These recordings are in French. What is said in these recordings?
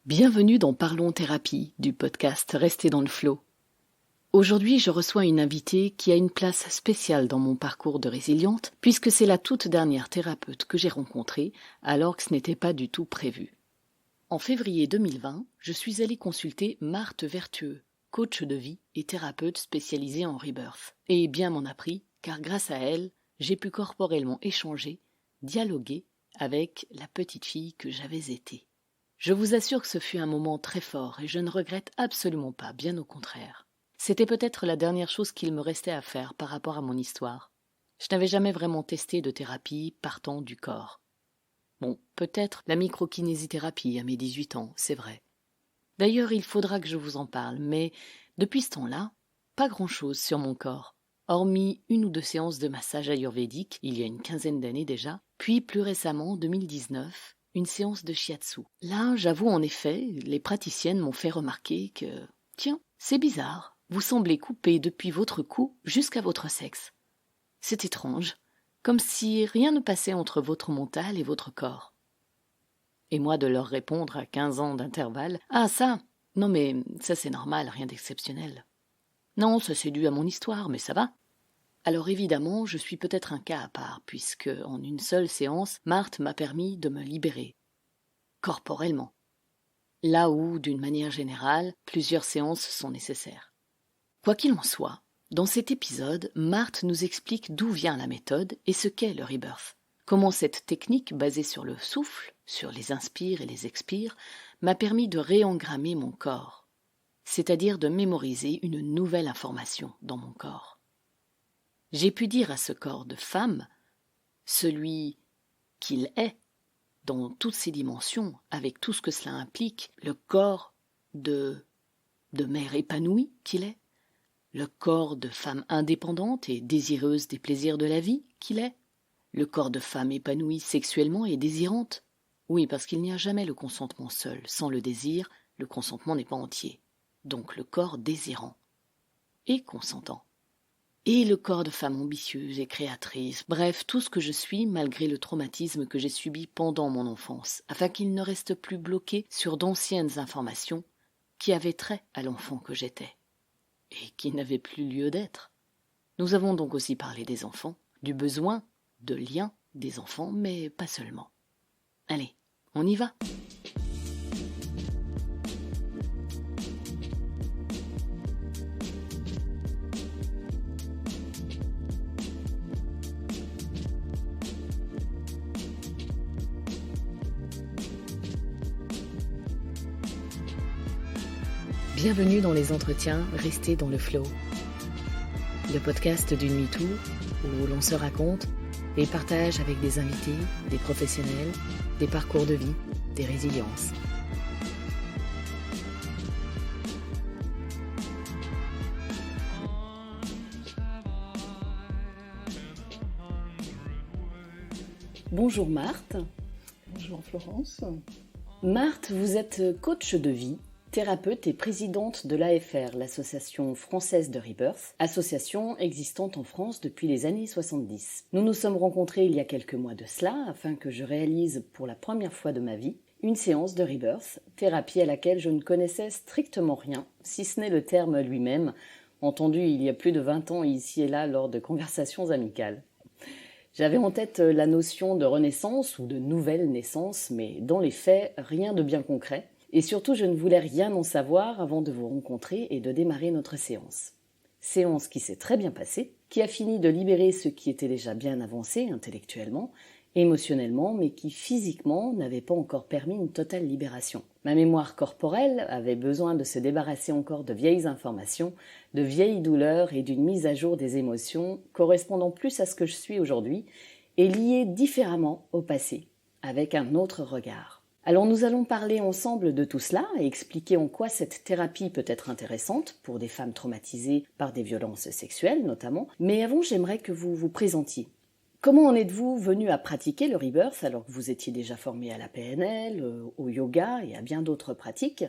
Bienvenue dans Parlons Thérapie du podcast Restez dans le flow. Aujourd'hui, je reçois une invitée qui a une place spéciale dans mon parcours de résiliente puisque c'est la toute dernière thérapeute que j'ai rencontrée alors que ce n'était pas du tout prévu. En février 2020, je suis allée consulter Marthe Vertueux, coach de vie et thérapeute spécialisée en rebirth. Et bien m'en a pris, car grâce à elle, j'ai pu corporellement échanger, dialoguer avec la petite fille que j'avais été. Je vous assure que ce fut un moment très fort et je ne regrette absolument pas, bien au contraire. C'était peut-être la dernière chose qu'il me restait à faire par rapport à mon histoire. Je n'avais jamais vraiment testé de thérapie partant du corps. Bon, peut-être la microkinésithérapie à mes 18 ans, c'est vrai. D'ailleurs, il faudra que je vous en parle, mais depuis ce temps-là, pas grand-chose sur mon corps, hormis 1 ou 2 séances de massage ayurvédique, il y a une quinzaine d'années déjà, puis plus récemment, en 2019, une séance de shiatsu. Là, j'avoue en effet, les praticiennes m'ont fait remarquer que, tiens, c'est bizarre, vous semblez coupé depuis votre cou jusqu'à votre sexe. C'est étrange, comme si rien ne passait entre votre mental et votre corps. Et moi de leur répondre à 15 ans d'intervalle, « Ah ça, non mais ça c'est normal, rien d'exceptionnel. Non, ça c'est dû à mon histoire, mais ça va. » Alors évidemment, je suis peut-être un cas à part, puisque en une seule séance, Marthe m'a permis de me libérer, corporellement. Là où, d'une manière générale, plusieurs séances sont nécessaires. Quoi qu'il en soit, dans cet épisode, Marthe nous explique d'où vient la méthode et ce qu'est le rebirth. Comment cette technique, basée sur le souffle, sur les inspires et les expires, m'a permis de réengrammer mon corps, c'est-à-dire de mémoriser une nouvelle information dans mon corps. J'ai pu dire à ce corps de femme, celui qu'il est, dans toutes ses dimensions, avec tout ce que cela implique, le corps de mère épanouie qu'il est, le corps de femme indépendante et désireuse des plaisirs de la vie qu'il est, le corps de femme épanouie sexuellement et désirante. Oui, parce qu'il n'y a jamais le consentement seul. Sans le désir, le consentement n'est pas entier. Donc le corps désirant et consentant. Et le corps de femme ambitieuse et créatrice, bref, tout ce que je suis malgré le traumatisme que j'ai subi pendant mon enfance, afin qu'il ne reste plus bloqué sur d'anciennes informations qui avaient trait à l'enfant que j'étais, et qui n'avaient plus lieu d'être. Nous avons donc aussi parlé des enfants, du besoin de lien des enfants, mais pas seulement. Allez, on y va! Bienvenue dans les entretiens Restez dans le flow, le podcast d'une MeToo où l'on se raconte et partage avec des invités, des professionnels, des parcours de vie, des résiliences. Bonjour Marthe. Bonjour Florence. Marthe, vous êtes coach de vie, thérapeute et présidente de l'AFR, l'Association française de Rebirth, association existante en France depuis les années 70. Nous nous sommes rencontrés il y a quelques mois de cela afin que je réalise pour la première fois de ma vie une séance de Rebirth, thérapie à laquelle je ne connaissais strictement rien, si ce n'est le terme lui-même, entendu il y a plus de 20 ans ici et là lors de conversations amicales. J'avais en tête la notion de renaissance ou de nouvelle naissance, mais dans les faits, rien de bien concret. Et surtout, je ne voulais rien en savoir avant de vous rencontrer et de démarrer notre séance. Séance qui s'est très bien passée, qui a fini de libérer ce qui était déjà bien avancé intellectuellement, émotionnellement, mais qui physiquement n'avait pas encore permis une totale libération. Ma mémoire corporelle avait besoin de se débarrasser encore de vieilles informations, de vieilles douleurs et d'une mise à jour des émotions correspondant plus à ce que je suis aujourd'hui et liées différemment au passé, avec un autre regard. Alors nous allons parler ensemble de tout cela et expliquer en quoi cette thérapie peut être intéressante pour des femmes traumatisées par des violences sexuelles notamment. Mais avant, j'aimerais que vous vous présentiez. Comment en êtes-vous venu à pratiquer le rebirth alors que vous étiez déjà formé à la PNL, au yoga et à bien d'autres pratiques?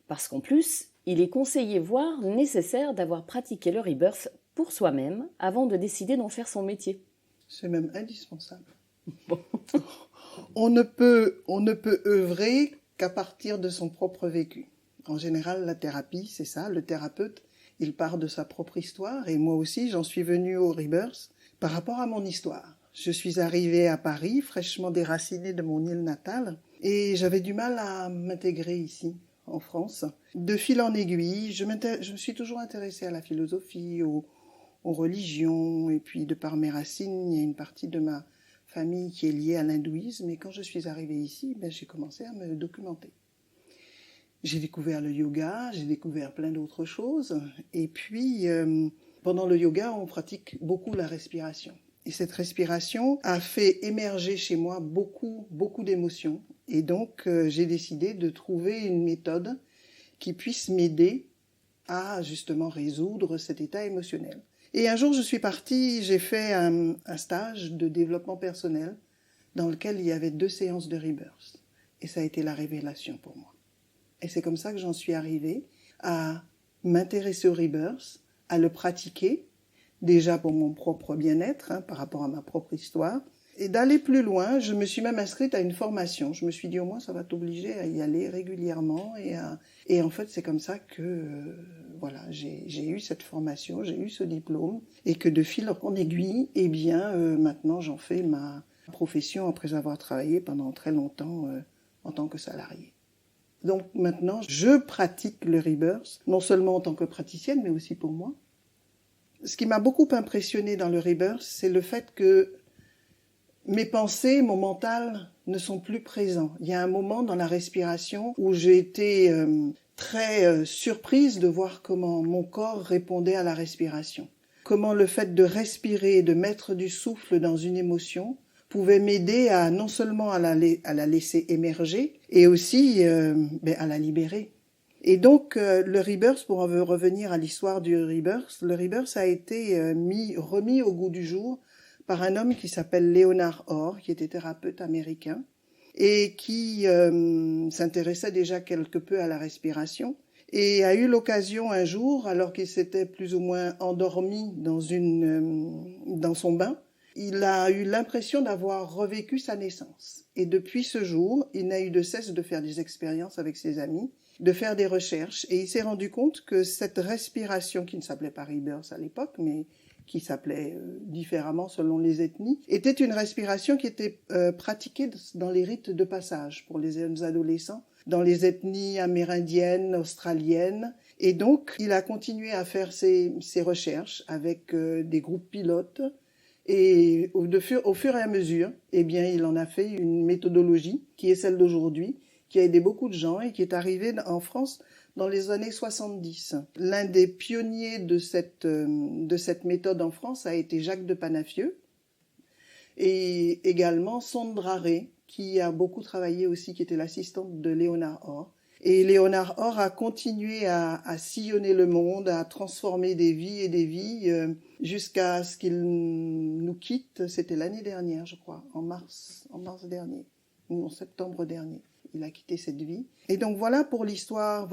Parce qu'en plus, il est conseillé, voire nécessaire d'avoir pratiqué le rebirth pour soi-même avant de décider d'en faire son métier. C'est même indispensable. Bon. On ne peut œuvrer qu'à partir de son propre vécu. En général, la thérapie, c'est ça, le thérapeute, il part de sa propre histoire, et moi aussi, j'en suis venue au Rebirth par rapport à mon histoire. Je suis arrivée à Paris, fraîchement déracinée de mon île natale, et j'avais du mal à m'intégrer ici, en France. De fil en aiguille, je me suis toujours intéressée à la philosophie, aux religions, et puis de par mes racines, il y a une partie de ma famille qui est liée à l'hindouisme, et quand je suis arrivée ici, j'ai commencé à me documenter. J'ai découvert le yoga, j'ai découvert plein d'autres choses, et puis pendant le yoga, on pratique beaucoup la respiration. Et cette respiration a fait émerger chez moi beaucoup d'émotions, et donc j'ai décidé de trouver une méthode qui puisse m'aider à justement résoudre cet état émotionnel. Et un jour, je suis partie, j'ai fait un stage de développement personnel dans lequel il y avait 2 séances de Rebirth. Et ça a été la révélation pour moi. Et c'est comme ça que j'en suis arrivée à m'intéresser au Rebirth, à le pratiquer, déjà pour mon propre bien-être, par rapport à ma propre histoire. Et d'aller plus loin, je me suis même inscrite à une formation. Je me suis dit, au moins, ça va t'obliger à y aller régulièrement. Et en fait, c'est comme ça que j'ai eu cette formation, j'ai eu ce diplôme. Et que de fil en aiguille, maintenant, j'en fais ma profession après avoir travaillé pendant très longtemps en tant que salariée. Donc maintenant, je pratique le Rebirth, non seulement en tant que praticienne, mais aussi pour moi. Ce qui m'a beaucoup impressionnée dans le Rebirth, c'est le fait que mes pensées, mon mental ne sont plus présents. Il y a un moment dans la respiration où j'ai été très surprise de voir comment mon corps répondait à la respiration. Comment le fait de respirer et de mettre du souffle dans une émotion pouvait m'aider à non seulement à la laisser émerger, et aussi à la libérer. Et donc, le Rebirth, pour en revenir à l'histoire du Rebirth, le Rebirth a été remis au goût du jour par un homme qui s'appelle Leonard Orr, qui était thérapeute américain, et qui s'intéressait déjà quelque peu à la respiration, et a eu l'occasion un jour, alors qu'il s'était plus ou moins endormi dans son bain, il a eu l'impression d'avoir revécu sa naissance. Et depuis ce jour, il n'a eu de cesse de faire des expériences avec ses amis, de faire des recherches, et il s'est rendu compte que cette respiration, qui ne s'appelait pas Rebirth à l'époque, mais qui s'appelait différemment selon les ethnies, était une respiration qui était pratiquée dans les rites de passage pour les jeunes adolescents, dans les ethnies amérindiennes, australiennes. Et donc, il a continué à faire ses recherches avec des groupes pilotes. Et au fur et à mesure, il en a fait une méthodologie qui est celle d'aujourd'hui, qui a aidé beaucoup de gens et qui est arrivée en France dans les années 70. L'un des pionniers de cette méthode en France a été Jacques de Panafieux et également Sondra Ray, qui a beaucoup travaillé aussi, qui était l'assistante de Léonard Orr. Et Léonard Orr a continué à sillonner le monde, à transformer des vies et des vies, jusqu'à ce qu'il nous quitte. C'était l'année dernière, je crois, en mars dernier, ou en septembre dernier. Il a quitté cette vie. Et donc voilà pour l'histoire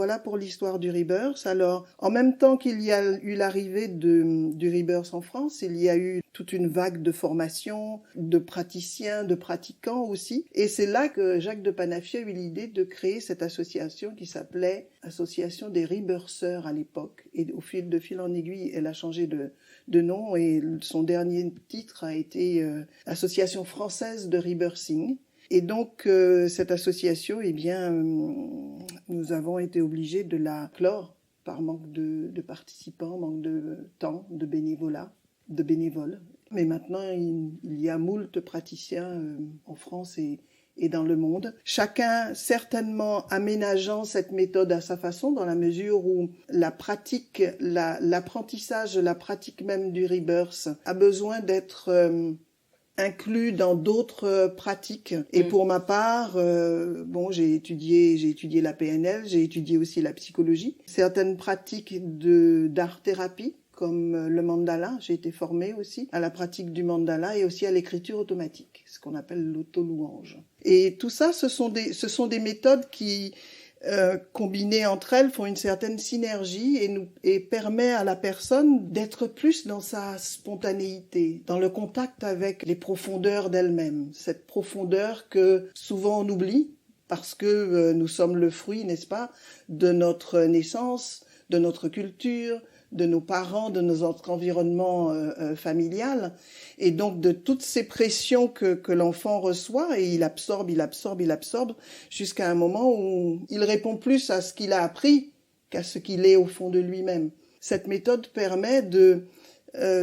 du Rebirth. Alors, en même temps qu'il y a eu l'arrivée du Rebirth en France, il y a eu toute une vague de formations, de praticiens, de pratiquants aussi. Et c'est là que Jacques de Panafieux a eu l'idée de créer cette association qui s'appelait Association des Rebirtheurs à l'époque. Et de fil en aiguille, elle a changé de nom et son dernier titre a été Association française de Rebirthing. Et donc, cette association, nous avons été obligés de la clore par manque de participants, manque de temps, de bénévoles. Mais maintenant, il y a moult praticiens en France et dans le monde. Chacun certainement aménageant cette méthode à sa façon, dans la mesure où la pratique, l'apprentissage, la pratique même du Rebirth a besoin d'être inclus dans d'autres pratiques. Et pour ma part, j'ai étudié la PNL, j'ai étudié aussi la psychologie. Certaines pratiques d'art-thérapie, comme le mandala, j'ai été formée aussi à la pratique du mandala et aussi à l'écriture automatique, ce qu'on appelle l'auto-louange. Et tout ça, ce sont des méthodes qui, combinées entre elles, font une certaine synergie et permet à la personne d'être plus dans sa spontanéité, dans le contact avec les profondeurs d'elle-même. Cette profondeur que souvent on oublie parce que nous sommes le fruit, n'est-ce pas, de notre naissance, de notre culture, de nos parents, de notre environnement familial, et donc de toutes ces pressions que l'enfant reçoit, et il absorbe, jusqu'à un moment où il répond plus à ce qu'il a appris qu'à ce qu'il est au fond de lui-même. Cette méthode permet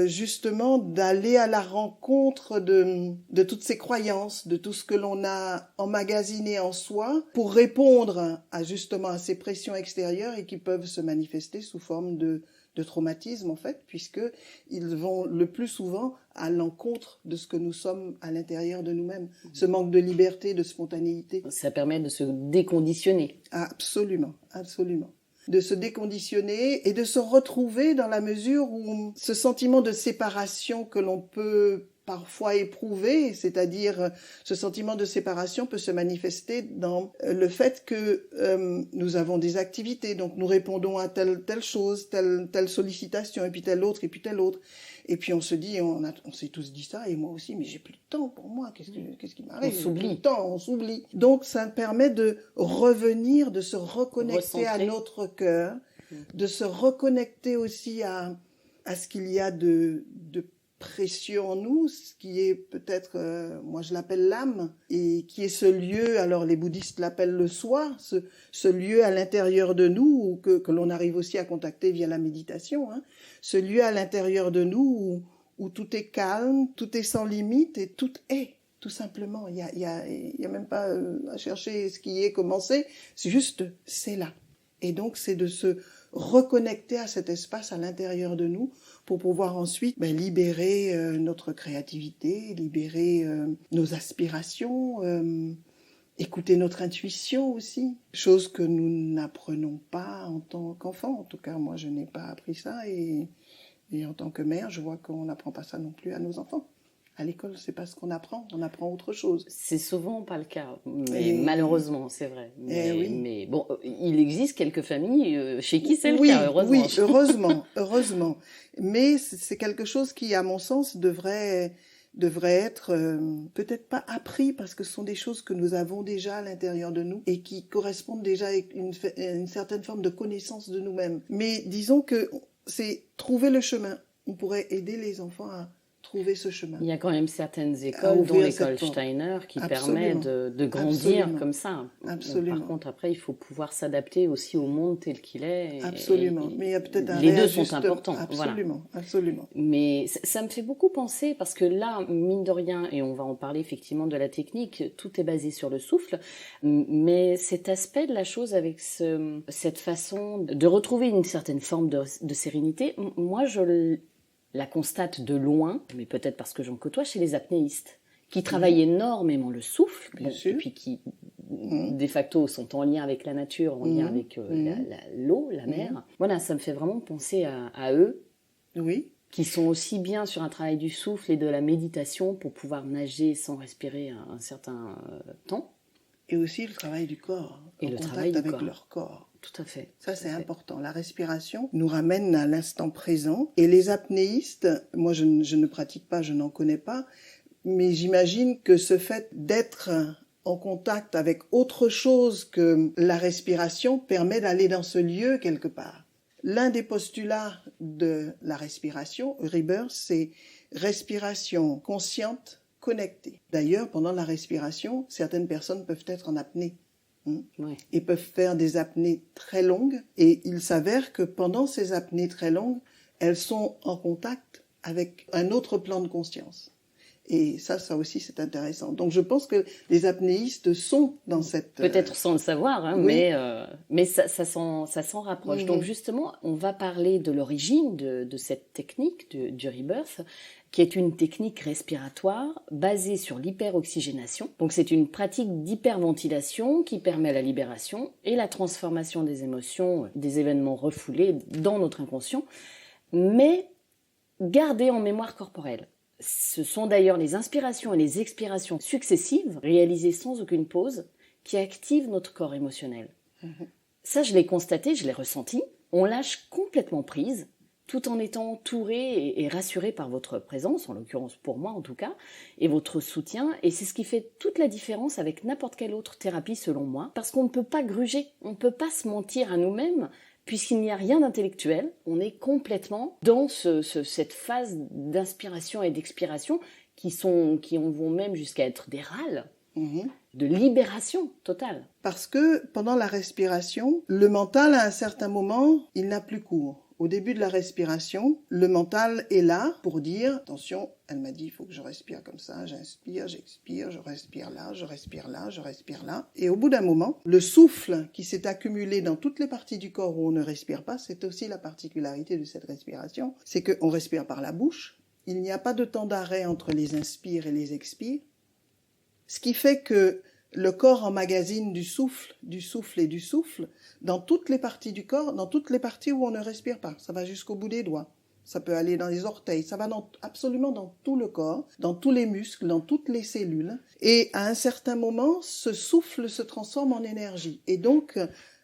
justement d'aller à la rencontre de toutes ces croyances, de tout ce que l'on a emmagasiné en soi pour répondre justement à ces pressions extérieures et qui peuvent se manifester sous forme de traumatisme en fait, puisqu'ils vont le plus souvent à l'encontre de ce que nous sommes à l'intérieur de nous-mêmes. Ce manque de liberté, de spontanéité. Ça permet de se déconditionner. Absolument, absolument. De se déconditionner et de se retrouver dans la mesure où ce sentiment de séparation que l'on peut parfois éprouver, c'est-à-dire ce sentiment de séparation peut se manifester dans le fait que nous avons des activités, donc nous répondons à telle chose, telle sollicitation, et puis telle autre, et puis on se dit, on s'est tous dit ça, et moi aussi, mais j'ai plus de temps pour moi, qu'est-ce qui m'arrive? On s'oublie. Donc ça permet de revenir, de se reconnecter à notre cœur, de se reconnecter aussi à ce qu'il y a de précieux en nous, ce qui est peut-être, moi je l'appelle l'âme, et qui est ce lieu, alors les bouddhistes l'appellent le soi, ce lieu à l'intérieur de nous, que l'on arrive aussi à contacter via la méditation, hein, ce lieu à l'intérieur de nous où tout est calme, tout est sans limite et tout est, tout simplement. Il y a même pas à chercher ce qui est commencé, c'est juste, c'est là. Et donc c'est de se reconnecter à cet espace à l'intérieur de nous pour pouvoir ensuite libérer notre créativité, libérer nos aspirations, écouter notre intuition aussi, chose que nous n'apprenons pas en tant qu'enfant. En tout cas, moi, je n'ai pas appris ça et en tant que mère, je vois qu'on n'apprend pas ça non plus à nos enfants. À l'école, c'est pas ce qu'on apprend, on apprend autre chose. C'est souvent pas le cas, mais malheureusement, c'est vrai. Mais bon, il existe quelques familles chez qui c'est le cas, heureusement. Oui, heureusement. Mais c'est quelque chose qui, à mon sens, devrait être peut-être pas appris, parce que ce sont des choses que nous avons déjà à l'intérieur de nous et qui correspondent déjà à une certaine forme de connaissance de nous-mêmes. Mais disons que c'est trouver le chemin. On pourrait aider les enfants à trouver ce chemin. Il y a quand même certaines écoles, dont l'école Steiner, qui permet de grandir comme ça. Absolument. Par contre, après, il faut pouvoir s'adapter aussi au monde tel qu'il est. Absolument. Mais il y a peut-être un les deux sont importants. Absolument, voilà. Absolument. Mais ça me fait beaucoup penser, parce que là, mine de rien, et on va en parler effectivement de la technique, tout est basé sur le souffle, mais cet aspect de la chose avec cette façon de retrouver une certaine forme de sérénité, moi, je la constate de loin, mais peut-être parce que j'en côtoie, chez les apnéistes, qui travaillent énormément le souffle, et puis qui, de facto, sont en lien avec la nature, en lien avec l'eau, la mer. Voilà, ça me fait vraiment penser à eux, qui sont aussi bien sur un travail du souffle et de la méditation pour pouvoir nager sans respirer un certain temps. Et aussi le travail du corps, et le travail du corps. Leur corps. Tout à fait. Ça, c'est important. La respiration nous ramène à l'instant présent. Et les apnéistes, moi, je ne pratique pas, je n'en connais pas, mais j'imagine que ce fait d'être en contact avec autre chose que la respiration permet d'aller dans ce lieu quelque part. L'un des postulats de la respiration, Rebirth, c'est respiration consciente, connectée. D'ailleurs, pendant la respiration, certaines personnes peuvent être en apnée. Et peuvent faire des apnées très longues, et il s'avère que pendant ces apnées très longues, elles sont en contact avec un autre plan de conscience. Et ça aussi, c'est intéressant. Donc, je pense que les apnéistes sont dans cette... Peut-être sans le savoir, hein, mais ça s'en rapproche. Donc, justement, on va parler de l'origine de cette technique du Rebirth, qui est une technique respiratoire basée sur l'hyperoxygénation. Donc, c'est une pratique d'hyperventilation qui permet la libération et la transformation des émotions, des événements refoulés dans notre inconscient, mais gardés en mémoire corporelle. Ce sont d'ailleurs les inspirations et les expirations successives, réalisées sans aucune pause, qui activent notre corps émotionnel. Ça, je l'ai constaté, je l'ai ressenti. On lâche complètement prise tout en étant entouré et rassuré par votre présence, en l'occurrence pour moi en tout cas, et votre soutien. Et c'est ce qui fait toute la différence avec n'importe quelle autre thérapie selon moi, parce qu'on ne peut pas gruger, on ne peut pas se mentir à nous-mêmes, puisqu'il n'y a rien d'intellectuel, on est complètement dans cette phase d'inspiration et d'expiration qui vont même jusqu'à être des râles, de libération totale. Parce que pendant la respiration, le mental à un certain moment, il n'a plus cours. Au début de la respiration, le mental est là pour dire, attention, elle m'a dit, il faut que je respire comme ça, j'inspire, j'expire, je respire là, je respire là, je respire là. Et au bout d'un moment, le souffle qui s'est accumulé dans toutes les parties du corps où on ne respire pas, c'est aussi la particularité de cette respiration, c'est qu'on respire par la bouche, il n'y a pas de temps d'arrêt entre les inspires et les expires, ce qui fait que le corps emmagasine du souffle et du souffle dans toutes les parties du corps, dans toutes les parties où on ne respire pas. Ça va jusqu'au bout des doigts, ça peut aller dans les orteils, ça va absolument dans tout le corps, dans tous les muscles, dans toutes les cellules. Et à un certain moment, ce souffle se transforme en énergie. Et donc,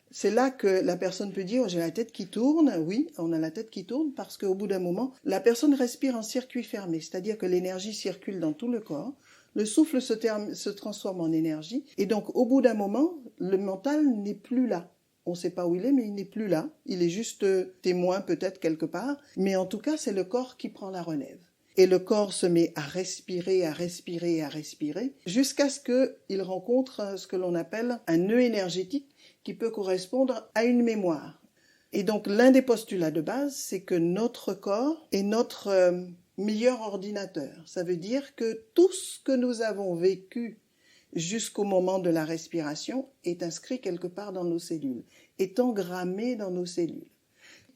c'est là que la personne peut dire, oh, j'ai la tête qui tourne. Oui, on a la tête qui tourne parce qu'au bout d'un moment, la personne respire en circuit fermé, c'est-à-dire que l'énergie circule dans tout le corps. Le souffle se transforme en énergie et donc au bout d'un moment, le mental n'est plus là. On ne sait pas où il est, mais il n'est plus là. Il est juste témoin peut-être quelque part, mais en tout cas, c'est le corps qui prend la relève. Et le corps se met à respirer, à respirer, à respirer, jusqu'à ce qu'il rencontre ce que l'on appelle un nœud énergétique qui peut correspondre à une mémoire. Et donc l'un des postulats de base, c'est que notre corps est notre meilleur ordinateur. Ça veut dire que tout ce que nous avons vécu jusqu'au moment de la respiration est inscrit quelque part dans nos cellules, est engrammé dans nos cellules.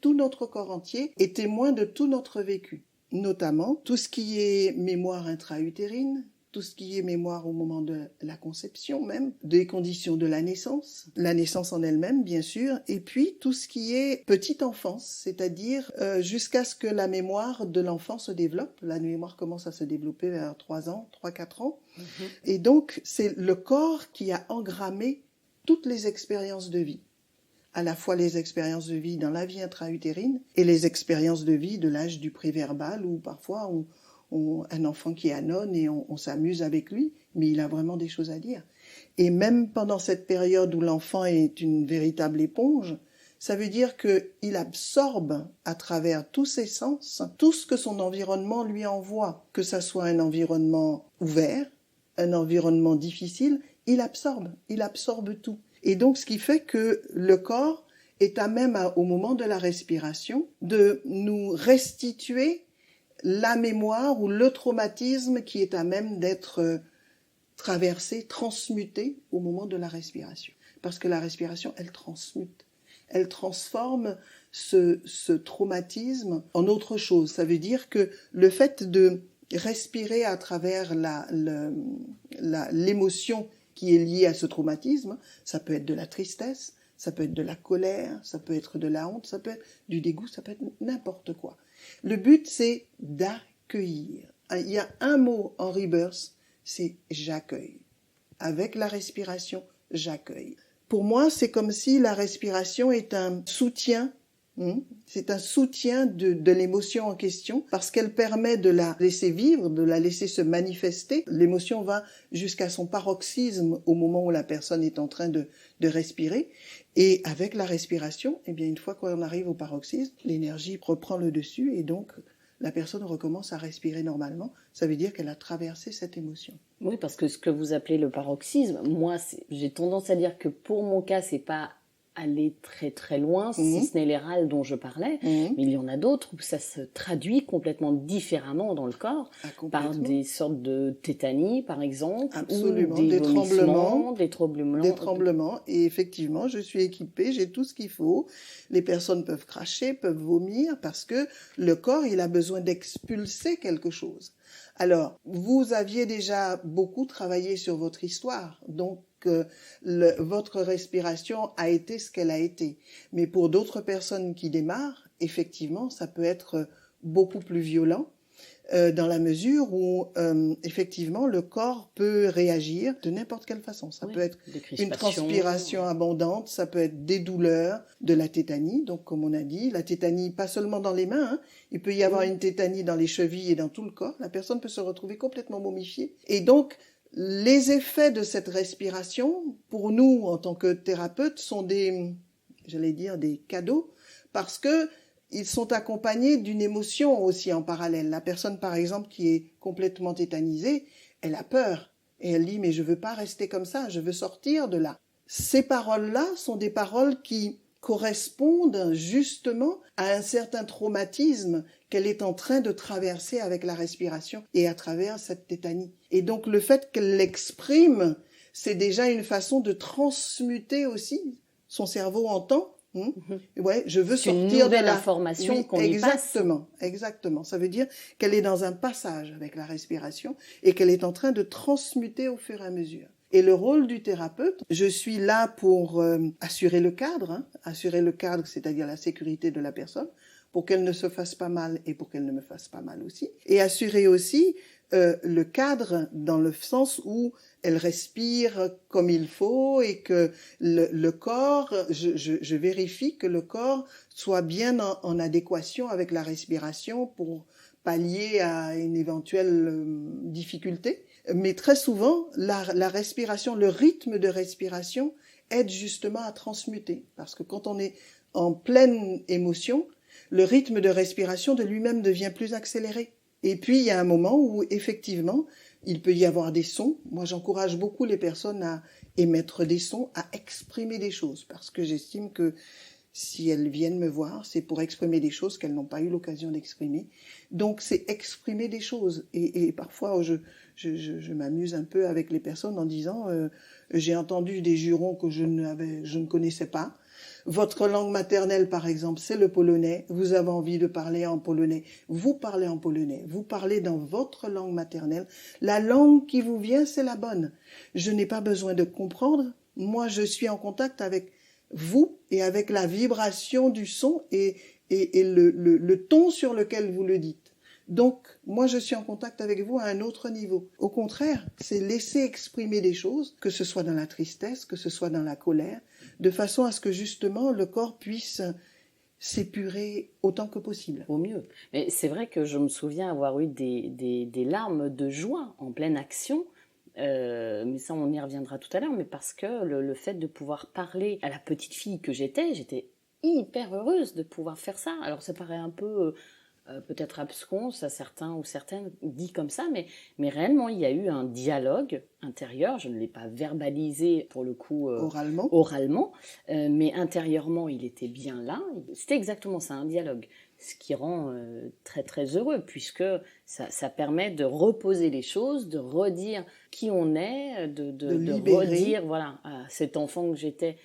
Tout notre corps entier est témoin de tout notre vécu, notamment tout ce qui est mémoire intra-utérine, tout ce qui est mémoire au moment de la conception même, des conditions de la naissance en elle-même bien sûr, et puis tout ce qui est petite enfance, c'est-à-dire jusqu'à ce que la mémoire de l'enfant se développe. La mémoire commence à se développer vers 3 ans, 3-4 ans, et donc c'est le corps qui a engrammé toutes les expériences de vie, à la fois les expériences de vie dans la vie intra-utérine et les expériences de vie de l'âge du préverbal, où parfois un enfant qui annonce et on s'amuse avec lui, mais il a vraiment des choses à dire. Et même pendant cette période où l'enfant est une véritable éponge, ça veut dire qu'il absorbe à travers tous ses sens tout ce que son environnement lui envoie, que ça soit un environnement ouvert, un environnement difficile, il absorbe tout. Et donc ce qui fait que le corps est à même, au moment de la respiration, de nous restituer la mémoire ou le traumatisme qui est à même d'être traversé, transmuté au moment de la respiration. Parce que la respiration, elle transmute. Elle transforme ce traumatisme en autre chose. Ça veut dire que le fait de respirer à travers l'émotion qui est liée à ce traumatisme, ça peut être de la tristesse, ça peut être de la colère, ça peut être de la honte, ça peut être du dégoût, ça peut être n'importe quoi. Le but, c'est d'accueillir. Il y a un mot en Rebirth, c'est j'accueille. Avec la respiration, j'accueille. Pour moi, c'est comme si la respiration est un soutien. C'est un soutien de l'émotion en question parce qu'elle permet de la laisser vivre, de la laisser se manifester. L'émotion va jusqu'à son paroxysme au moment où la personne est en train de respirer. Et avec la respiration, eh bien, une fois qu'on arrive au paroxysme, l'énergie reprend le dessus et donc la personne recommence à respirer normalement. Ça veut dire qu'elle a traversé cette émotion. Oui, parce que ce que vous appelez le paroxysme, moi, j'ai tendance à dire que pour mon cas, c'est pas aller très très loin, si ce n'est les râles dont je parlais, mais il y en a d'autres où ça se traduit complètement différemment dans le corps, par des sortes de tétanies par exemple, absolument, ou des tremblements, des tremblements, et effectivement je suis équipée, j'ai tout ce qu'il faut, les personnes peuvent cracher, peuvent vomir, parce que le corps il a besoin d'expulser quelque chose. Alors, vous aviez déjà beaucoup travaillé sur votre histoire, donc votre respiration a été ce qu'elle a été. Mais pour d'autres personnes qui démarrent, effectivement, ça peut être beaucoup plus violent. dans la mesure où, effectivement, le corps peut réagir de n'importe quelle façon. Ça peut être une transpiration abondante, ça peut être des douleurs, de la tétanie. Donc, comme on a dit, la tétanie, pas seulement dans les mains, hein, il peut y avoir une tétanie dans les chevilles et dans tout le corps. La personne peut se retrouver complètement momifiée. Et donc, les effets de cette respiration, pour nous, en tant que thérapeutes, sont des cadeaux, parce que ils sont accompagnés d'une émotion aussi en parallèle. La personne, par exemple, qui est complètement tétanisée, elle a peur. Et elle dit, mais je veux pas rester comme ça, je veux sortir de là. Ces paroles-là sont des paroles qui correspondent justement à un certain traumatisme qu'elle est en train de traverser avec la respiration et à travers cette tétanie. Et donc, le fait qu'elle l'exprime, c'est déjà une façon de transmuter aussi. Son cerveau entend. Ouais, je veux sortir de la information qu'on y passe. Exactement. Ça veut dire qu'elle est dans un passage avec la respiration et qu'elle est en train de transmuter au fur et à mesure. Et le rôle du thérapeute, je suis là pour assurer le cadre, c'est-à-dire la sécurité de la personne, pour qu'elle ne se fasse pas mal et pour qu'elle ne me fasse pas mal aussi, et assurer aussi le cadre dans le sens où elle respire comme il faut et que le corps, je vérifie que le corps soit bien en adéquation avec la respiration pour pallier à une éventuelle difficulté. Mais très souvent, la respiration, le rythme de respiration aide justement à transmuter. Parce que quand on est en pleine émotion, le rythme de respiration de lui-même devient plus accéléré. Et puis, il y a un moment où, effectivement, il peut y avoir des sons. Moi, j'encourage beaucoup les personnes à émettre des sons, à exprimer des choses, parce que j'estime que si elles viennent me voir, c'est pour exprimer des choses qu'elles n'ont pas eu l'occasion d'exprimer. Donc, c'est exprimer des choses. Et parfois, je m'amuse un peu avec les personnes en disant j'ai entendu des jurons que je ne connaissais pas. Votre langue maternelle, par exemple, c'est le polonais. Vous avez envie de parler en polonais. Vous parlez en polonais. Vous parlez dans votre langue maternelle. La langue qui vous vient, c'est la bonne. Je n'ai pas besoin de comprendre. Moi, je suis en contact avec vous et avec la vibration du son et le ton sur lequel vous le dites. Donc, moi, je suis en contact avec vous à un autre niveau. Au contraire, c'est laisser exprimer des choses, que ce soit dans la tristesse, que ce soit dans la colère, de façon à ce que justement le corps puisse s'épurer autant que possible. Au mieux. Mais c'est vrai que je me souviens avoir eu des larmes de joie en pleine action. Mais ça, on y reviendra tout à l'heure. Mais parce que le fait de pouvoir parler à la petite fille que j'étais hyper heureuse de pouvoir faire ça. Alors ça paraît un peu peut-être absconce à certains ou certaines dit comme ça, mais réellement il y a eu un dialogue intérieur. Je ne l'ai pas verbalisé pour le coup oralement, mais intérieurement il était bien là. C'était exactement ça, un dialogue, ce qui rend très très heureux, puisque ça permet de reposer les choses, de redire qui on est, de redire voilà à cet enfant que j'étais.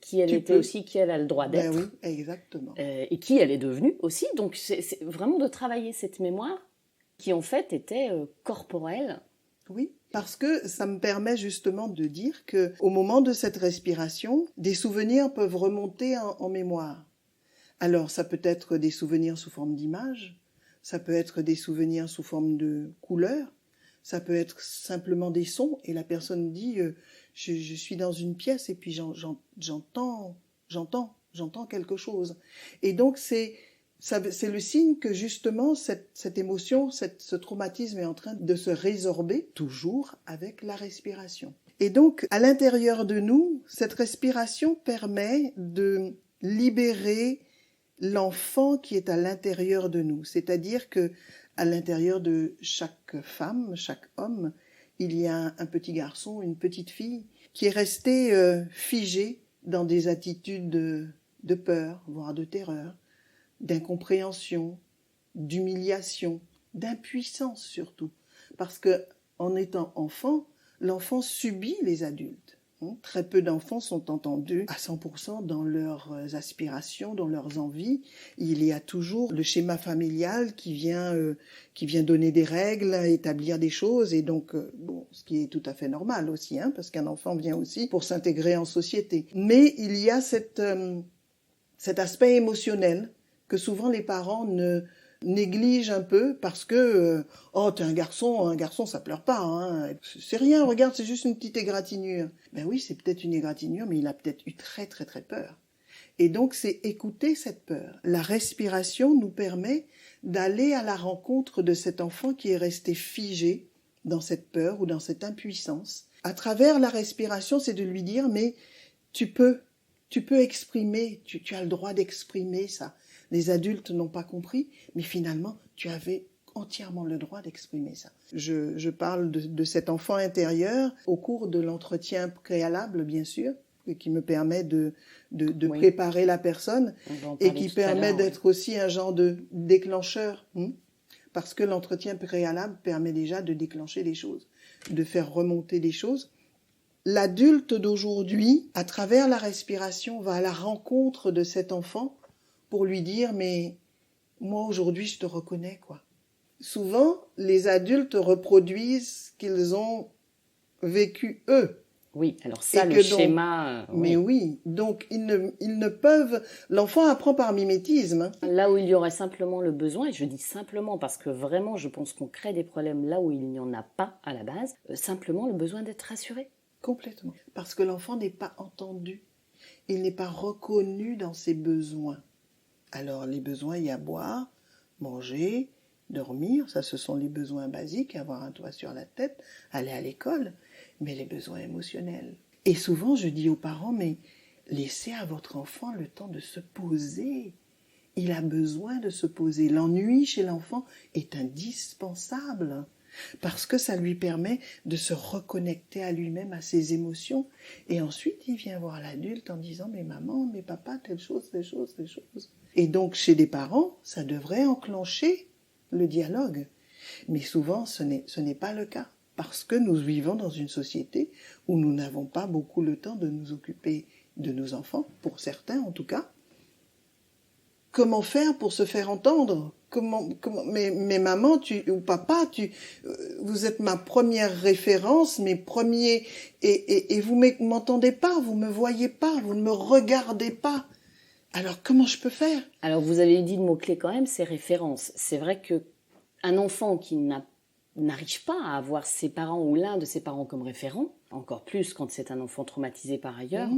Qui elle était aussi, qui elle a le droit d'être. Ben oui, exactement. Et qui elle est devenue aussi. Donc c'est vraiment de travailler cette mémoire qui en fait était corporelle. Oui, parce que ça me permet justement de dire que au moment de cette respiration, des souvenirs peuvent remonter en mémoire. Alors ça peut être des souvenirs sous forme d'images, ça peut être des souvenirs sous forme de couleurs, ça peut être simplement des sons et la personne dit je suis dans une pièce et puis j'entends quelque chose. Et donc c'est le signe que justement cette émotion, ce traumatisme est en train de se résorber toujours avec la respiration. Et donc à l'intérieur de nous, cette respiration permet de libérer l'enfant qui est à l'intérieur de nous. C'est-à-dire que à l'intérieur de chaque femme, chaque homme, il y a un petit garçon, une petite fille qui est resté figé dans des attitudes de peur, voire de terreur, d'incompréhension, d'humiliation, d'impuissance surtout. Parce que en étant enfant, l'enfant subit les adultes. Très peu d'enfants sont entendus à 100% dans leurs aspirations, dans leurs envies. Il y a toujours le schéma familial qui vient donner des règles, établir des choses, et donc ce qui est tout à fait normal aussi, parce qu'un enfant vient aussi pour s'intégrer en société. Mais il y a cet aspect émotionnel que souvent les parents néglige un peu parce que oh t'es un garçon ça pleure pas, hein. C'est rien, regarde, c'est juste une petite égratignure. Ben oui, c'est peut-être une égratignure, mais il a peut-être eu très très très peur. Et donc c'est écouter cette peur. La respiration nous permet d'aller à la rencontre de cet enfant qui est resté figé dans cette peur ou dans cette impuissance. À travers la respiration, c'est de lui dire mais tu peux exprimer, tu as le droit d'exprimer ça. Les adultes n'ont pas compris, mais finalement, tu avais entièrement le droit d'exprimer ça. Je parle de cet enfant intérieur au cours de l'entretien préalable, bien sûr, qui me permet de oui. préparer la personne et qui permet d'être aussi un genre de déclencheur. Parce que l'entretien préalable permet déjà de déclencher les choses, de faire remonter les choses. L'adulte d'aujourd'hui, à travers la respiration, va à la rencontre de cet enfant pour lui dire « mais moi aujourd'hui je te reconnais quoi ». Souvent, les adultes reproduisent ce qu'ils ont vécu eux. Oui, alors ça, le schéma... Mais oui, donc ils ne peuvent... L'enfant apprend par mimétisme. Là où il y aurait simplement le besoin, et je dis simplement parce que vraiment je pense qu'on crée des problèmes là où il n'y en a pas à la base, simplement le besoin d'être rassuré. Complètement. Parce que l'enfant n'est pas entendu. Il n'est pas reconnu dans ses besoins. Alors les besoins, il y a boire, manger, dormir, ça ce sont les besoins basiques, avoir un toit sur la tête, aller à l'école, mais les besoins émotionnels. Et souvent je dis aux parents, mais laissez à votre enfant le temps de se poser. Il a besoin de se poser. L'ennui chez l'enfant est indispensable. Parce que ça lui permet de se reconnecter à lui-même, à ses émotions. Et ensuite, il vient voir l'adulte en disant « mais maman, mais papa, telle chose, telle chose, telle chose ». Et donc, chez les parents, ça devrait enclencher le dialogue. Mais souvent, ce n'est pas le cas. Parce que nous vivons dans une société où nous n'avons pas beaucoup le temps de nous occuper de nos enfants, pour certains en tout cas. Comment faire pour se faire entendre ? Mais maman, ou papa, vous êtes ma première référence, mes premiers, et vous m'entendez pas, vous me voyez pas, vous ne me regardez pas. Alors comment je peux faire ? Alors vous avez dit le mot-clé quand même, c'est référence. C'est vrai que un enfant qui n'arrive pas à avoir ses parents ou l'un de ses parents comme référent, encore plus quand c'est un enfant traumatisé par ailleurs,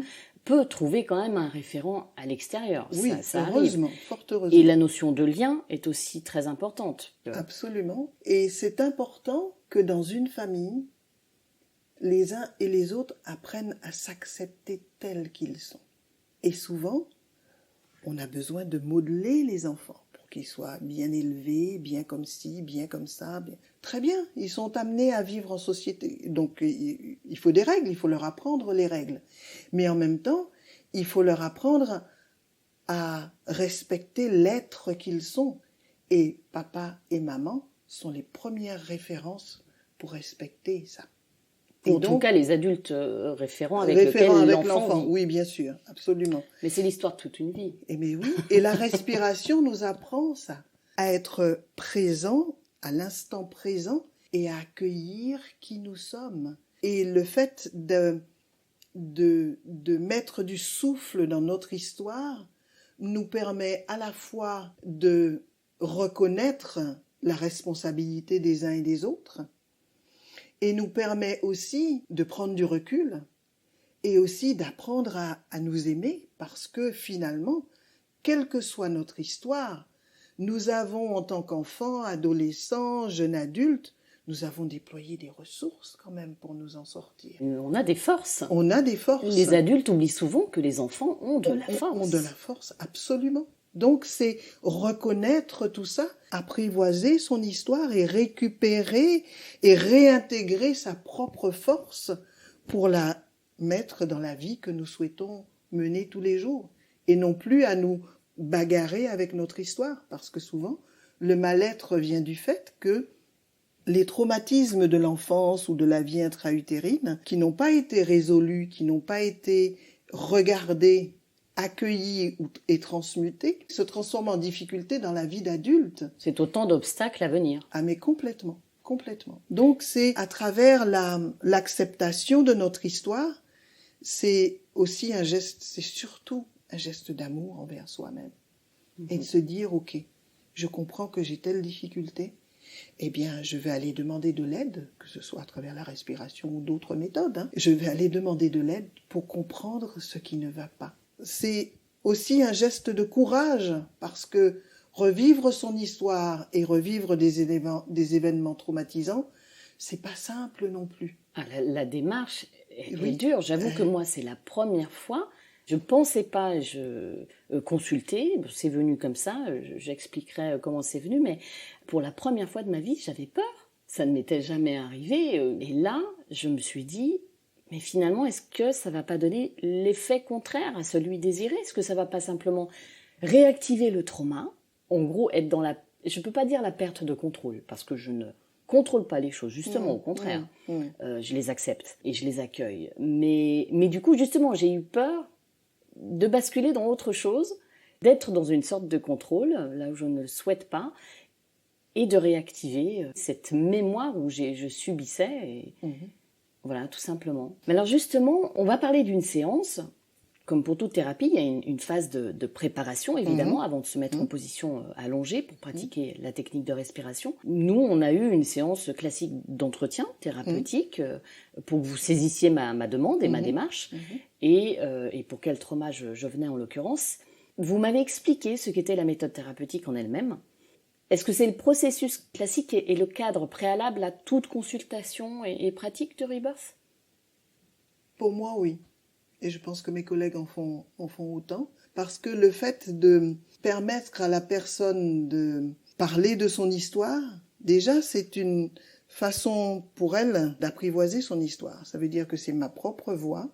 peut trouver quand même un référent à l'extérieur. Oui, ça heureusement, arrive. Fort heureusement. Et la notion de lien est aussi très importante. Absolument. Et c'est important que dans une famille, les uns et les autres apprennent à s'accepter tels qu'ils sont. Et souvent, on a besoin de modeler les enfants pour qu'ils soient bien élevés, bien comme ci, bien comme ça. Bien... Très bien, ils sont amenés à vivre en société. Donc, il faut des règles, il faut leur apprendre les règles. Mais en même temps, il faut leur apprendre à respecter l'être qu'ils sont. Et papa et maman sont les premières références pour respecter ça. Et en tout cas, les adultes référents avec lesquels l'enfant vit. Oui, bien sûr, absolument. Mais c'est l'histoire de toute une vie. Mais oui, et la respiration nous apprend ça, à être présent, à l'instant présent, et à accueillir qui nous sommes. Et le fait de mettre du souffle dans notre histoire nous permet à la fois de reconnaître la responsabilité des uns et des autres, et nous permet aussi de prendre du recul et aussi d'apprendre à nous aimer parce que finalement, quelle que soit notre histoire, nous avons en tant qu'enfants, adolescents, jeunes adultes, nous avons déployé des ressources quand même pour nous en sortir. On a des forces. On a des forces. Les adultes oublient souvent que les enfants ont de la force. Ont de la force, absolument. Donc c'est reconnaître tout ça, apprivoiser son histoire et récupérer et réintégrer sa propre force pour la mettre dans la vie que nous souhaitons mener tous les jours. Et non plus à nous bagarrer avec notre histoire, parce que souvent le mal-être vient du fait que les traumatismes de l'enfance ou de la vie intra-utérine qui n'ont pas été résolus, qui n'ont pas été regardés, accueillis et transmutés, se transforment en difficulté dans la vie d'adulte. C'est autant d'obstacles à venir. Ah mais complètement, complètement. Donc c'est à travers l'acceptation de notre histoire, c'est aussi un geste, c'est surtout un geste d'amour envers soi-même. Et de se dire, ok, je comprends que j'ai telle difficulté, eh bien, je vais aller demander de l'aide, que ce soit à travers la respiration ou d'autres méthodes. Je vais aller demander de l'aide pour comprendre ce qui ne va pas. C'est aussi un geste de courage, parce que revivre son histoire et revivre des événements traumatisants, c'est pas simple non plus. La démarche est dure. J'avoue que moi, c'est la première fois. Je ne pensais pas consulter, c'est venu comme ça, j'expliquerai comment c'est venu, mais pour la première fois de ma vie, j'avais peur. Ça ne m'était jamais arrivé. Et là, je me suis dit, mais finalement, est-ce que ça ne va pas donner l'effet contraire à celui désiré ? Est-ce que ça ne va pas simplement réactiver le trauma ? En gros, être dans je ne peux pas dire la perte de contrôle, parce que je ne contrôle pas les choses, justement, au contraire. Je les accepte et je les accueille. Mais du coup, justement, j'ai eu peur de basculer dans autre chose, d'être dans une sorte de contrôle, là où je ne le souhaite pas, et de réactiver cette mémoire où je subissais, voilà, tout simplement. Mais alors justement, on va parler d'une séance. Comme pour toute thérapie, il y a une phase de préparation, évidemment, avant de se mettre en position allongée pour pratiquer la technique de respiration. Nous, on a eu une séance classique d'entretien thérapeutique pour que vous saisissiez ma demande et ma démarche, et pour quel trauma je venais en l'occurrence. Vous m'avez expliqué ce qu'était la méthode thérapeutique en elle-même. Est-ce que c'est le processus classique et le cadre préalable à toute consultation et pratique de Rebirth ? Pour moi, oui. Et je pense que mes collègues en font autant, parce que le fait de permettre à la personne de parler de son histoire, déjà c'est une façon pour elle d'apprivoiser son histoire. Ça veut dire que c'est ma propre voix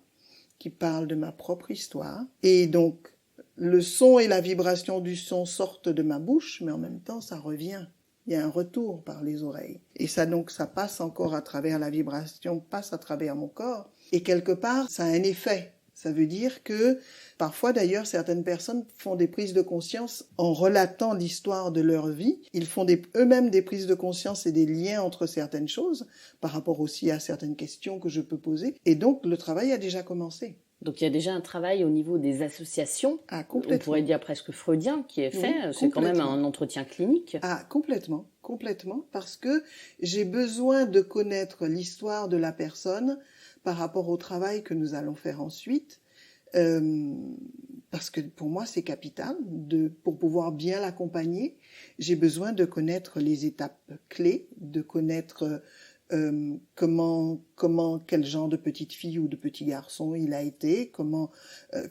qui parle de ma propre histoire, et donc le son et la vibration du son sortent de ma bouche, mais en même temps ça revient. Il y a un retour par les oreilles. Et ça passe encore à travers la vibration, passe à travers mon corps, et quelque part ça a un effet. Ça veut dire que, parfois d'ailleurs, certaines personnes font des prises de conscience en relatant l'histoire de leur vie. Ils font eux-mêmes des prises de conscience et des liens entre certaines choses, par rapport aussi à certaines questions que je peux poser. Et donc, le travail a déjà commencé. Donc, il y a déjà un travail au niveau des associations, on pourrait dire presque freudien, qui est fait. Oui, c'est quand même un entretien clinique. Ah, complètement, parce que j'ai besoin de connaître l'histoire de la personne par rapport au travail que nous allons faire ensuite, parce que pour moi c'est capital, pour pouvoir bien l'accompagner, j'ai besoin de connaître les étapes clés, de connaître quel genre de petite fille ou de petit garçon il a été,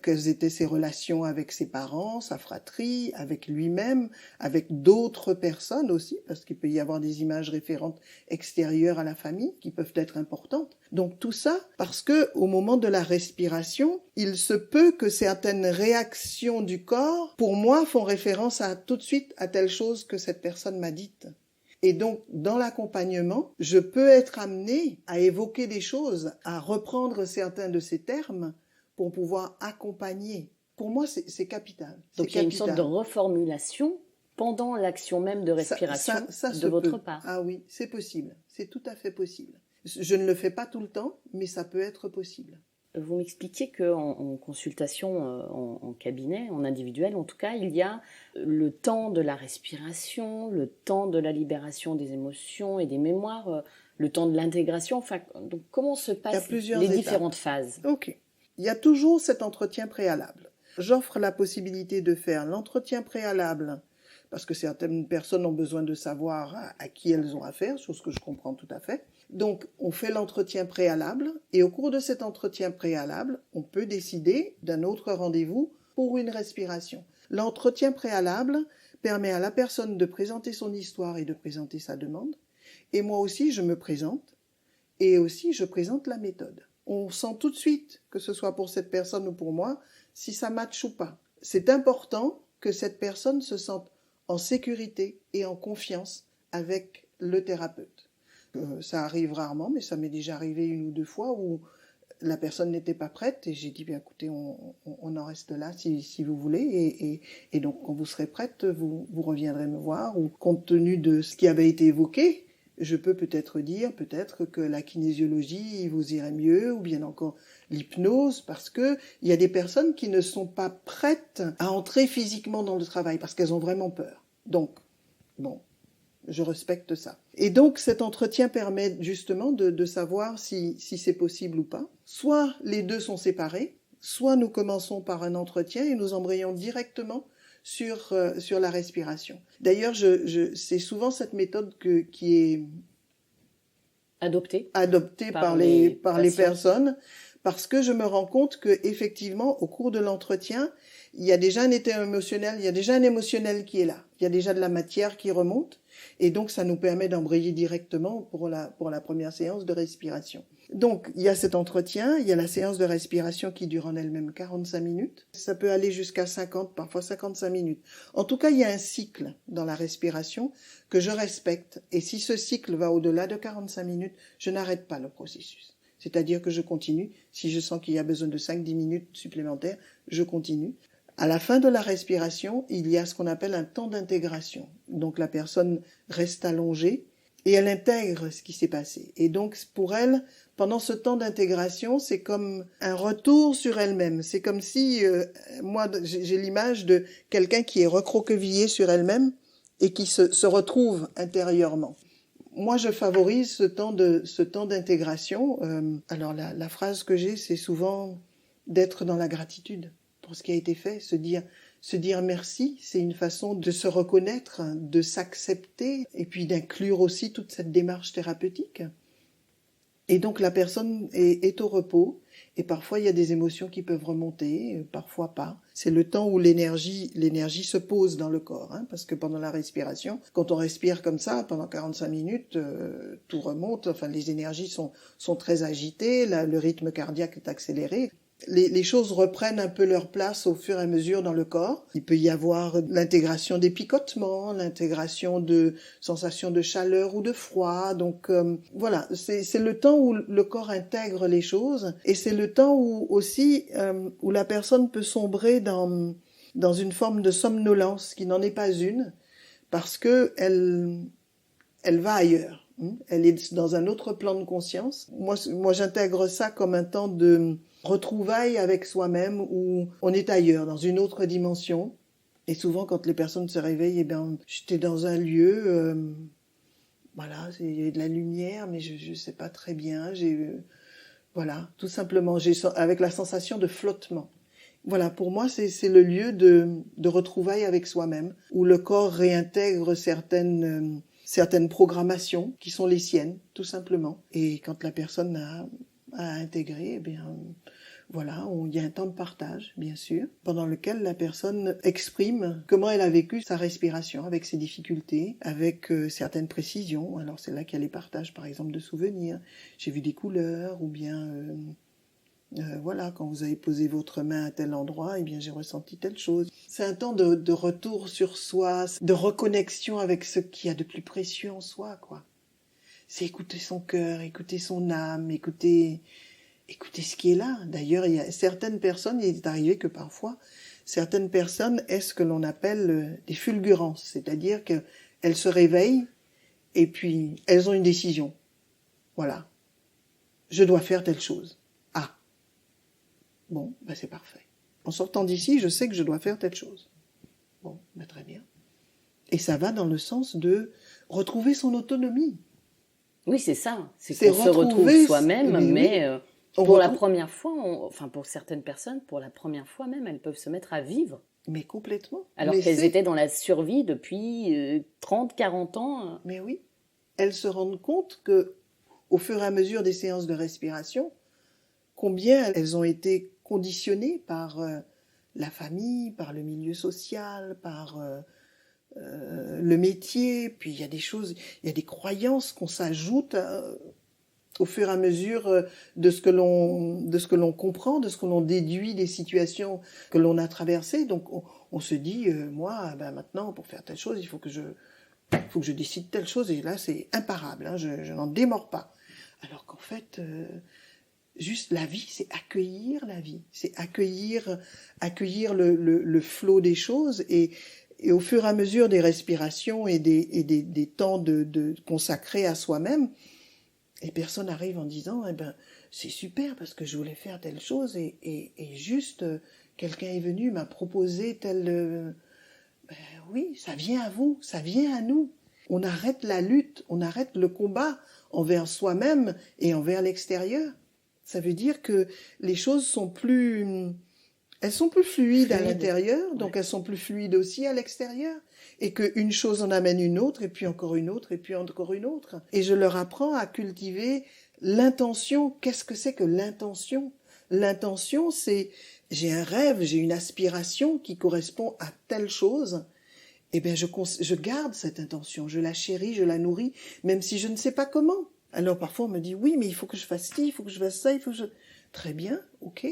quelles étaient ses relations avec ses parents, sa fratrie, avec lui-même, avec d'autres personnes aussi, parce qu'il peut y avoir des images référentes extérieures à la famille qui peuvent être importantes. Donc tout ça, parce que au moment de la respiration, il se peut que certaines réactions du corps, pour moi, font référence tout de suite à telle chose que cette personne m'a dite. Et donc, dans l'accompagnement, je peux être amenée à évoquer des choses, à reprendre certains de ces termes pour pouvoir accompagner. Pour moi, c'est capital. Donc, il y a une sorte de reformulation pendant l'action même de respiration de votre part. Ah oui, c'est possible. C'est tout à fait possible. Je ne le fais pas tout le temps, mais ça peut être possible. Vous m'expliquiez qu'en consultation, en cabinet, en individuel en tout cas, il y a le temps de la respiration, le temps de la libération des émotions et des mémoires, le temps de l'intégration. Enfin, donc comment se passent les différentes phases ? Ok. Il y a toujours cet entretien préalable. J'offre la possibilité de faire l'entretien préalable parce que certaines personnes ont besoin de savoir à qui elles ont affaire, chose que je comprends tout à fait. Donc, on fait l'entretien préalable et au cours de cet entretien préalable, on peut décider d'un autre rendez-vous pour une respiration. L'entretien préalable permet à la personne de présenter son histoire et de présenter sa demande. Et moi aussi, je me présente et aussi je présente la méthode. On sent tout de suite, que ce soit pour cette personne ou pour moi, si ça matche ou pas. C'est important que cette personne se sente en sécurité et en confiance avec le thérapeute. Ça arrive rarement, mais ça m'est déjà arrivé 1 ou 2 fois où la personne n'était pas prête et j'ai dit, bien écoutez, on en reste là si vous voulez et donc quand vous serez prête, vous reviendrez me voir ou compte tenu de ce qui avait été évoqué, je peux peut-être dire que la kinésiologie vous irait mieux ou bien encore l'hypnose parce que il y a des personnes qui ne sont pas prêtes à entrer physiquement dans le travail parce qu'elles ont vraiment peur. Donc, Bon, je respecte ça. Et donc cet entretien permet justement de savoir si c'est possible ou pas. Soit les deux sont séparés, soit nous commençons par un entretien et nous embrayons directement sur la respiration. D'ailleurs, c'est souvent cette méthode qui est adoptée par les personnes, parce que je me rends compte que effectivement, au cours de l'entretien, il y a déjà un état émotionnel, il y a déjà un émotionnel qui est là, il y a déjà de la matière qui remonte, et donc ça nous permet d'embrayer directement pour la première séance de respiration. Donc, il y a cet entretien, il y a la séance de respiration qui dure en elle-même 45 minutes. Ça peut aller jusqu'à 50, parfois 55 minutes. En tout cas, il y a un cycle dans la respiration que je respecte. Et si ce cycle va au-delà de 45 minutes, je n'arrête pas le processus. C'est-à-dire que je continue. Si je sens qu'il y a besoin de 5-10 minutes supplémentaires, je continue. À la fin de la respiration, il y a ce qu'on appelle un temps d'intégration. Donc, la personne reste allongée et elle intègre ce qui s'est passé. Et donc, pour elle, pendant ce temps d'intégration, c'est comme un retour sur elle-même. C'est comme si, moi, j'ai l'image de quelqu'un qui est recroquevillé sur elle-même et qui se retrouve intérieurement. Moi, je favorise ce temps d'intégration. Alors, la phrase que j'ai, c'est souvent d'être dans la gratitude pour ce qui a été fait, se dire merci, c'est une façon de se reconnaître, de s'accepter, et puis d'inclure aussi toute cette démarche thérapeutique. Et donc la personne est au repos, et parfois il y a des émotions qui peuvent remonter, parfois pas. C'est le temps où l'énergie se pose dans le corps, hein, parce que pendant la respiration, quand on respire comme ça, pendant 45 minutes, tout remonte, enfin les énergies sont très agitées, le rythme cardiaque est accéléré. Les choses reprennent un peu leur place au fur et à mesure dans le corps. Il peut y avoir l'intégration des picotements, l'intégration de sensations de chaleur ou de froid. Donc voilà, c'est le temps où le corps intègre les choses et c'est le temps où aussi où la personne peut sombrer dans une forme de somnolence qui n'en est pas une parce que elle va ailleurs. Elle est dans un autre plan de conscience. Moi j'intègre ça comme un temps de retrouvailles avec soi-même où on est ailleurs, dans une autre dimension. Et souvent, quand les personnes se réveillent, eh bien, j'étais dans un lieu, voilà, il y a de la lumière, mais je sais pas très bien. Voilà, tout simplement, avec la sensation de flottement. Voilà, pour moi, c'est le lieu de retrouvailles avec soi-même, où le corps réintègre certaines programmations qui sont les siennes, tout simplement. Et quand la personne a intégré, eh bien, voilà, il y a un temps de partage, bien sûr, pendant lequel la personne exprime comment elle a vécu sa respiration, avec ses difficultés, avec certaines précisions. Alors c'est là qu'il y a les partages, par exemple, de souvenirs. J'ai vu des couleurs, ou bien, voilà, quand vous avez posé votre main à tel endroit, eh bien, j'ai ressenti telle chose. C'est un temps de retour sur soi, de reconnexion avec ce qu'il y a de plus précieux en soi, quoi. C'est écouter son cœur, écouter son âme, écouter ce qui est là. D'ailleurs, il y a certaines personnes, il est arrivé que parfois, certaines personnes aient ce que l'on appelle des fulgurances, c'est-à-dire qu'elles se réveillent et puis elles ont une décision. Voilà. Je dois faire telle chose. Ah. Bon, ben c'est parfait. En sortant d'ici, je sais que je dois faire telle chose. Bon, ben très bien. Et ça va dans le sens de retrouver son autonomie. Oui, c'est ça. C'est qu'on se retrouve soi-même, mais pour la première fois, enfin pour certaines personnes, pour la première fois même, elles peuvent se mettre à vivre. Mais complètement. Alors qu'elles étaient dans la survie depuis 30, 40 ans. Mais oui. Elles se rendent compte que, au fur et à mesure des séances de respiration, combien elles ont été conditionnées par la famille, par le milieu social, par le métier, puis il y a des choses, il y a des croyances qu'on s'ajoute au fur et à mesure de ce que l'on comprend, de ce que l'on déduit des situations que l'on a traversées. Donc on se dit, moi, ben maintenant pour faire telle chose, il faut que je décide telle chose, et là c'est imparable, hein, je n'en démords pas. Alors qu'en fait, juste la vie, c'est accueillir la vie, c'est accueillir le flot des choses, et au fur et à mesure des respirations et des temps de consacrés à soi-même, les personnes arrivent en disant, eh ben, c'est super parce que je voulais faire telle chose et juste quelqu'un est venu, m'a proposé tel, ben oui, ça vient à vous, ça vient à nous. On arrête la lutte, on arrête le combat envers soi-même et envers l'extérieur. Ça veut dire que les choses sont elles sont plus fluides à l'intérieur, donc elles sont plus fluides aussi à l'extérieur. Et qu'une chose en amène une autre, et puis encore une autre, et puis encore une autre. Et je leur apprends à cultiver l'intention. Qu'est-ce que c'est que l'intention? L'intention, c'est j'ai un rêve, j'ai une aspiration qui correspond à telle chose. Eh bien, je garde cette intention, je la chéris, je la nourris, même si je ne sais pas comment. Alors parfois on me dit, oui, mais il faut que je fasse ci, il faut que je fasse ça, il faut que je... Très bien, ok,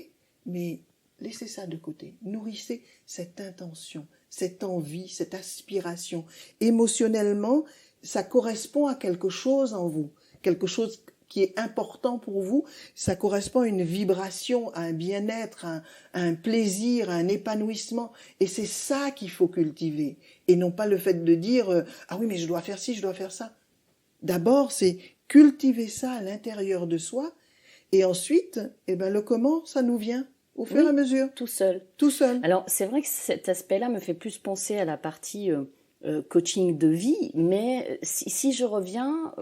mais laissez ça de côté. Nourrissez cette intention, cette envie, cette aspiration. Émotionnellement, ça correspond à quelque chose en vous, quelque chose qui est important pour vous, ça correspond à une vibration, à un bien-être, à un plaisir, à un épanouissement. Et c'est ça qu'il faut cultiver. Et non pas le fait de dire « Ah oui, mais je dois faire ci, je dois faire ça ». D'abord, c'est cultiver ça à l'intérieur de soi. Et ensuite, eh ben, le comment, ça nous vient au fur et à mesure. Tout seul. Tout seul. Alors, c'est vrai que cet aspect-là me fait plus penser à la partie... coaching de vie, mais si je reviens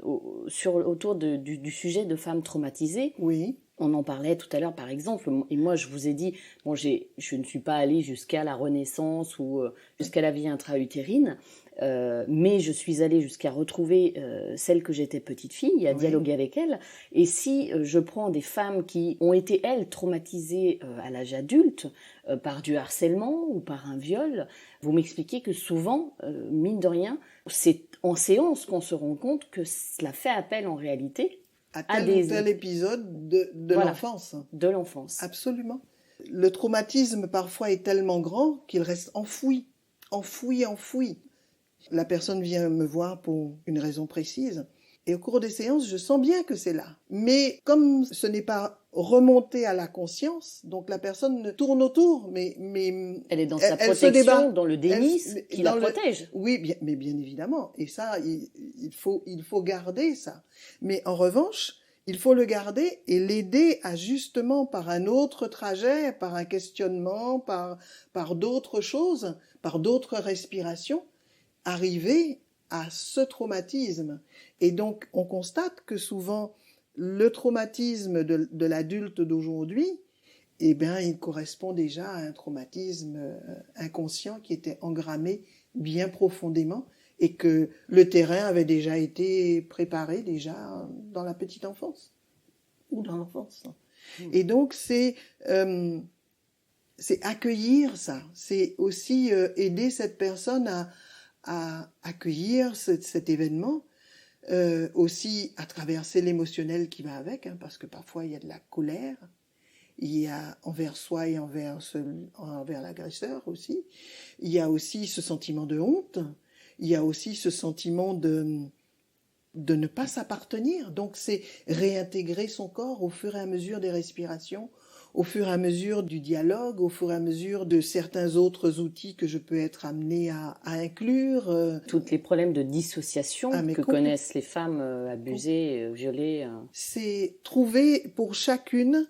autour du sujet de femmes traumatisées, oui. On en parlait tout à l'heure par exemple, et moi je vous ai dit, bon, je ne suis pas allée jusqu'à la renaissance ou jusqu'à la vie intra-utérine, mais je suis allée jusqu'à retrouver celle que j'étais petite fille, à dialoguer avec elle. Et si je prends des femmes qui ont été, elles, traumatisées à l'âge adulte, par du harcèlement ou par un viol, vous m'expliquez que souvent, mine de rien, c'est en séance qu'on se rend compte que cela fait appel en réalité à tel ou tel épisode de l'enfance. De l'enfance. Absolument. Le traumatisme parfois est tellement grand qu'il reste enfoui. La personne vient me voir pour une raison précise. Et au cours des séances, je sens bien que c'est là. Mais comme ce n'est pas remonté à la conscience, donc la personne tourne autour, mais elle est dans sa protection, dans le déni qui la protège. Oui, mais bien évidemment. Et ça, il faut garder ça. Mais en revanche, il faut le garder et l'aider à justement par un autre trajet, par un questionnement, par d'autres choses, par d'autres respirations, arriver à ce traumatisme. Et donc, on constate que souvent, le traumatisme de l'adulte d'aujourd'hui, eh bien, il correspond déjà à un traumatisme inconscient qui était engrammé bien profondément et que le terrain avait déjà été préparé déjà dans la petite enfance ou dans l'enfance. Et donc, c'est accueillir ça. C'est aussi aider cette personne à accueillir cet événement, aussi à traverser l'émotionnel qui va avec, hein, parce que parfois il y a de la colère, il y a envers soi et envers l'agresseur aussi, il y a aussi ce sentiment de honte, il y a aussi ce sentiment de ne pas s'appartenir. Donc c'est réintégrer son corps au fur et à mesure des respirations, au fur et à mesure du dialogue, au fur et à mesure de certains autres outils que je peux être amenée à inclure. Tous les problèmes de dissociation que connaissent les femmes abusées, violées. C'est trouver pour chacune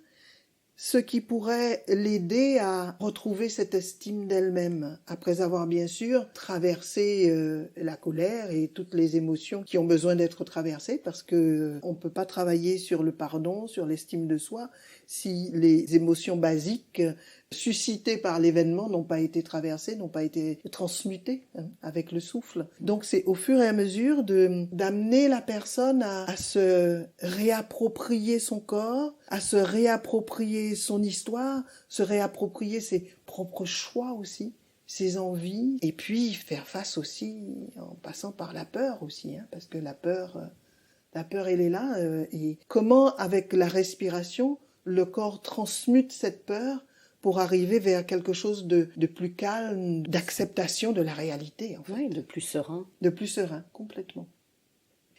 ce qui pourrait l'aider à retrouver cette estime d'elle-même, après avoir bien sûr traversé la colère et toutes les émotions qui ont besoin d'être traversées, parce que on peut pas travailler sur le pardon, sur l'estime de soi, si les émotions basiques suscitées par l'événement n'ont pas été traversées, n'ont pas été transmutées avec le souffle. Donc c'est au fur et à mesure d'amener la personne à se réapproprier son corps, à se réapproprier son histoire, se réapproprier ses propres choix aussi, ses envies, et puis faire face aussi en passant par la peur aussi, hein, parce que la peur elle est là, et comment avec la respiration le corps transmute cette peur pour arriver vers quelque chose de plus calme, d'acceptation de la réalité, en fait. Oui, de plus serein. De plus serein, complètement.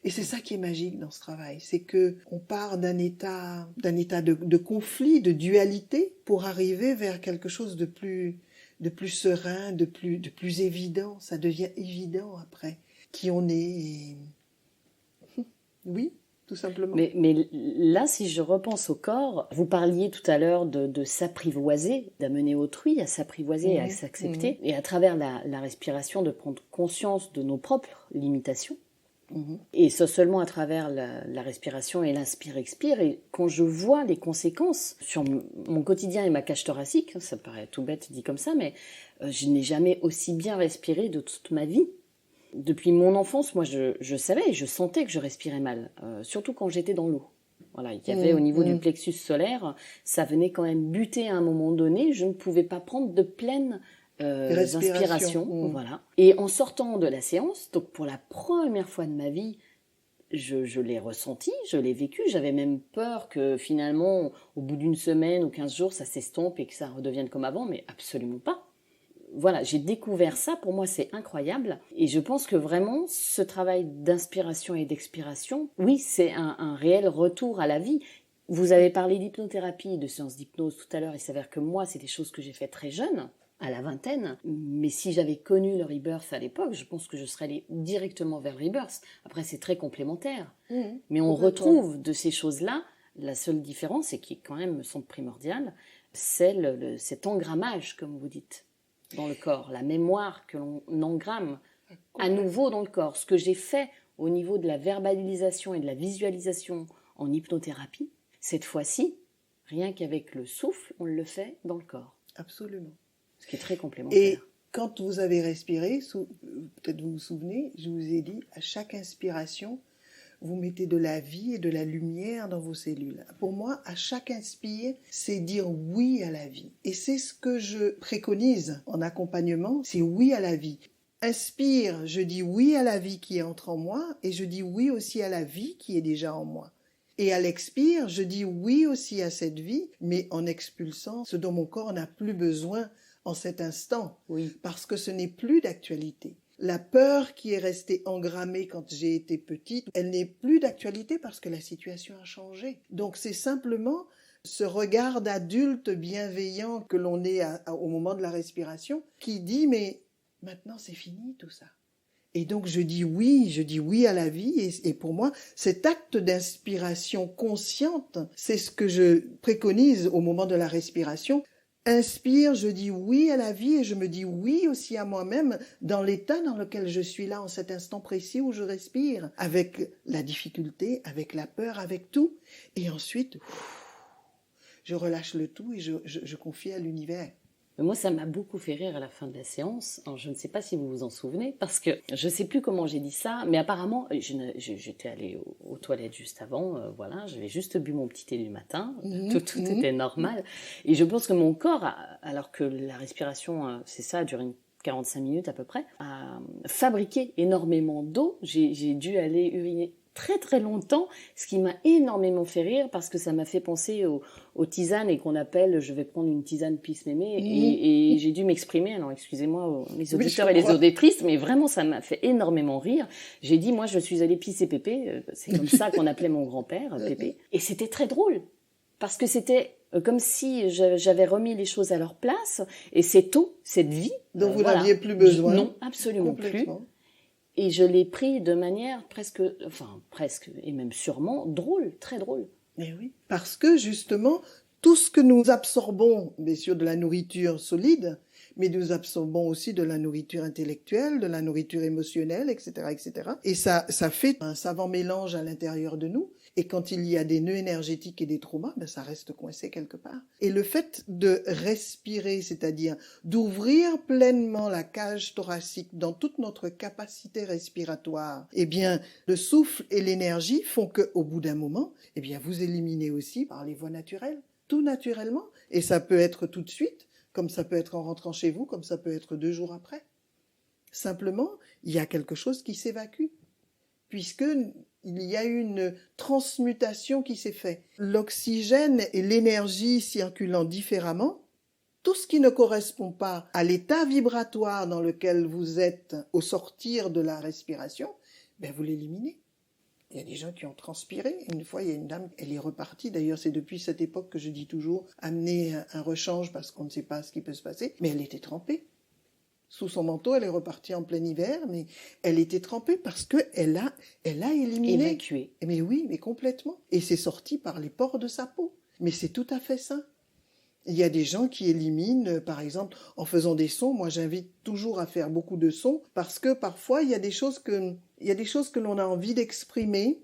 Et c'est ça qui est magique dans ce travail, c'est que on part d'un état de conflit, de dualité, pour arriver vers quelque chose de plus serein, de plus évident. Ça devient évident après qui on est. Et... Oui, tout simplement. Mais là, si je repense au corps, vous parliez tout à l'heure de s'apprivoiser, d'amener autrui à s'apprivoiser et à s'accepter, et à travers la respiration, de prendre conscience de nos propres limitations. Et ça seulement à travers la respiration et l'inspire-expire. Et quand je vois les conséquences sur mon quotidien et ma cage thoracique, ça paraît tout bête dit comme ça, mais je n'ai jamais aussi bien respiré de toute ma vie. Depuis mon enfance, moi, je savais, je sentais que je respirais mal, surtout quand j'étais dans l'eau. Voilà, il y avait au niveau du plexus solaire, ça venait quand même buter à un moment donné. Je ne pouvais pas prendre de pleine inspiration. Voilà. Et en sortant de la séance, donc pour la première fois de ma vie, je l'ai ressenti, je l'ai vécu. J'avais même peur que finalement, au bout d'une semaine ou 15 jours, ça s'estompe et que ça redevienne comme avant, mais absolument pas. Voilà, j'ai découvert ça, pour moi c'est incroyable, et je pense que vraiment ce travail d'inspiration et d'expiration, oui, c'est un réel retour à la vie. Vous avez parlé d'hypnothérapie, de séances d'hypnose tout à l'heure, il s'avère que moi c'est des choses que j'ai faites très jeune, à la vingtaine, mais si j'avais connu le Rebirth à l'époque, je pense que je serais allée directement vers le Rebirth. Après c'est très complémentaire, mais on retrouve de ces choses-là, la seule différence, et qui quand même me semble primordiale, c'est cet engrammage, comme vous dites, dans le corps, la mémoire que l'on engramme à nouveau dans le corps. Ce que j'ai fait au niveau de la verbalisation et de la visualisation en hypnothérapie, cette fois-ci, rien qu'avec le souffle, on le fait dans le corps. Absolument. Ce qui est très complémentaire. Et quand vous avez respiré, peut-être vous vous souvenez, je vous ai dit, à chaque inspiration, vous mettez de la vie et de la lumière dans vos cellules. Pour moi, à chaque inspire, c'est dire oui à la vie. Et c'est ce que je préconise en accompagnement, c'est oui à la vie. Inspire, je dis oui à la vie qui entre en moi, et je dis oui aussi à la vie qui est déjà en moi. Et à l'expire, je dis oui aussi à cette vie, mais en expulsant ce dont mon corps n'a plus besoin en cet instant, parce que ce n'est plus d'actualité. La peur qui est restée engrammée quand j'ai été petite, elle n'est plus d'actualité parce que la situation a changé. Donc c'est simplement ce regard d'adulte bienveillant que l'on est au moment de la respiration qui dit mais maintenant c'est fini tout ça. Et donc je dis oui à la vie, et pour moi cet acte d'inspiration consciente, c'est ce que je préconise au moment de la respiration. Inspire, je dis oui à la vie et je me dis oui aussi à moi-même dans l'état dans lequel je suis là en cet instant précis où je respire, avec la difficulté, avec la peur, avec tout. Et ensuite, je relâche le tout et je confie à l'univers. Moi, ça m'a beaucoup fait rire à la fin de la séance. Alors, je ne sais pas si vous vous en souvenez, parce que je ne sais plus comment j'ai dit ça, mais apparemment, j'étais allée aux toilettes juste avant, voilà, j'avais juste bu mon petit thé du matin, tout était normal. Et je pense que mon corps, alors que la respiration, c'est ça, dure 45 minutes à peu près, a fabriqué énormément d'eau. J'ai dû aller uriner très très longtemps, ce qui m'a énormément fait rire parce que ça m'a fait penser aux tisanes et qu'on appelle je vais prendre une tisane pisse mémé et j'ai dû m'exprimer, alors excusez-moi les auditeurs et les auditrices, mais vraiment ça m'a fait énormément rire. J'ai dit moi je suis allée pisser Pépé, c'est comme ça qu'on appelait mon grand-père, Pépé, et c'était très drôle parce que c'était comme si j'avais remis les choses à leur place et cette eau, cette vie dont vous n'aviez plus besoin. Non, absolument plus. Et je l'ai pris de manière presque, et même sûrement drôle, très drôle. Et oui, parce que justement, tout ce que nous absorbons, bien sûr de la nourriture solide, mais nous absorbons aussi de la nourriture intellectuelle, de la nourriture émotionnelle, etc., etc. Et ça fait un savant mélange à l'intérieur de nous. Et quand il y a des nœuds énergétiques et des traumas, ça reste coincé quelque part. Et le fait de respirer, c'est-à-dire d'ouvrir pleinement la cage thoracique dans toute notre capacité respiratoire, le souffle et l'énergie font qu'au bout d'un moment, vous éliminez aussi par les voies naturelles, tout naturellement. Et ça peut être tout de suite, comme ça peut être en rentrant chez vous, comme ça peut être 2 jours après. Simplement, il y a quelque chose qui s'évacue, puisque il y a une transmutation qui s'est faite. L'oxygène et l'énergie circulant différemment, tout ce qui ne correspond pas à l'état vibratoire dans lequel vous êtes au sortir de la respiration, vous l'éliminez. Il y a des gens qui ont transpiré. Une fois, il y a une dame, elle est repartie. D'ailleurs, c'est depuis cette époque que je dis toujours, amener un rechange parce qu'on ne sait pas ce qui peut se passer. Mais elle était trempée. sous son manteau, elle est repartie en plein hiver, mais elle était trempée parce qu'elle a éliminé. Évacué. Mais oui, mais complètement. Et c'est sorti par les pores de sa peau. Mais c'est tout à fait ça. Il y a des gens qui éliminent, par exemple, en faisant des sons. Moi, j'invite toujours à faire beaucoup de sons parce que parfois, il y a des choses que l'on a envie d'exprimer,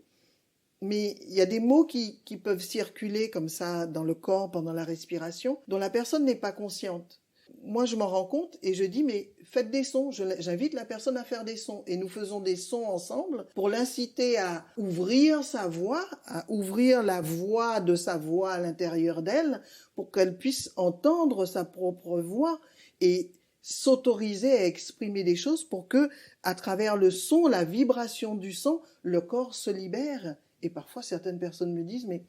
mais il y a des mots qui peuvent circuler comme ça dans le corps pendant la respiration dont la personne n'est pas consciente. Moi, je m'en rends compte et je dis, mais faites des sons. J'invite la personne à faire des sons. Et nous faisons des sons ensemble pour l'inciter à ouvrir sa voix, à ouvrir la voix de sa voix à l'intérieur d'elle pour qu'elle puisse entendre sa propre voix et s'autoriser à exprimer des choses pour que, à travers le son, la vibration du son, le corps se libère. Et parfois, certaines personnes me disent, mais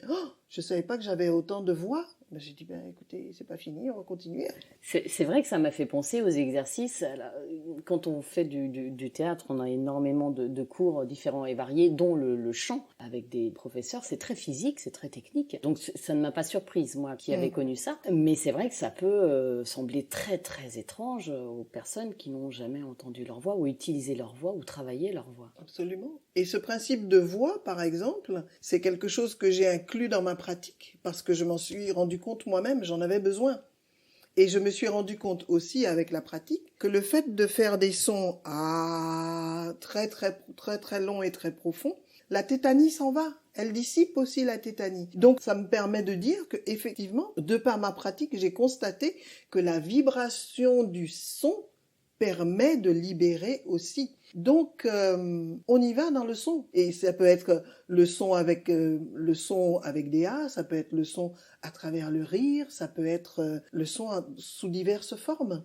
je savais pas que j'avais autant de voix. Ben, j'ai dit, écoutez, c'est pas fini, on va continuer. C'est vrai que ça m'a fait penser aux exercices. Quand on fait du théâtre, on a énormément de cours différents et variés, dont le chant avec des professeurs. C'est très physique, c'est très technique. Donc ça ne m'a pas surprise, moi qui avais connu ça. Mais c'est vrai que ça peut sembler très très étrange aux personnes qui n'ont jamais entendu leur voix ou utilisé leur voix ou travaillé leur voix. Absolument. Et ce principe de voix, par exemple, c'est quelque chose que j'ai inclus dans ma pratique parce que je m'en suis rendu compte moi-même, j'en avais besoin. Et je me suis rendu compte aussi avec la pratique que le fait de faire des sons très très très très longs et très profonds, la tétanie s'en va. Elle dissipe aussi la tétanie. Donc ça me permet de dire que effectivement, de par ma pratique, j'ai constaté que la vibration du son permet de libérer aussi. Donc, on y va dans le son. Et ça peut être le son avec des A, ça peut être le son à travers le rire, ça peut être le son sous diverses formes.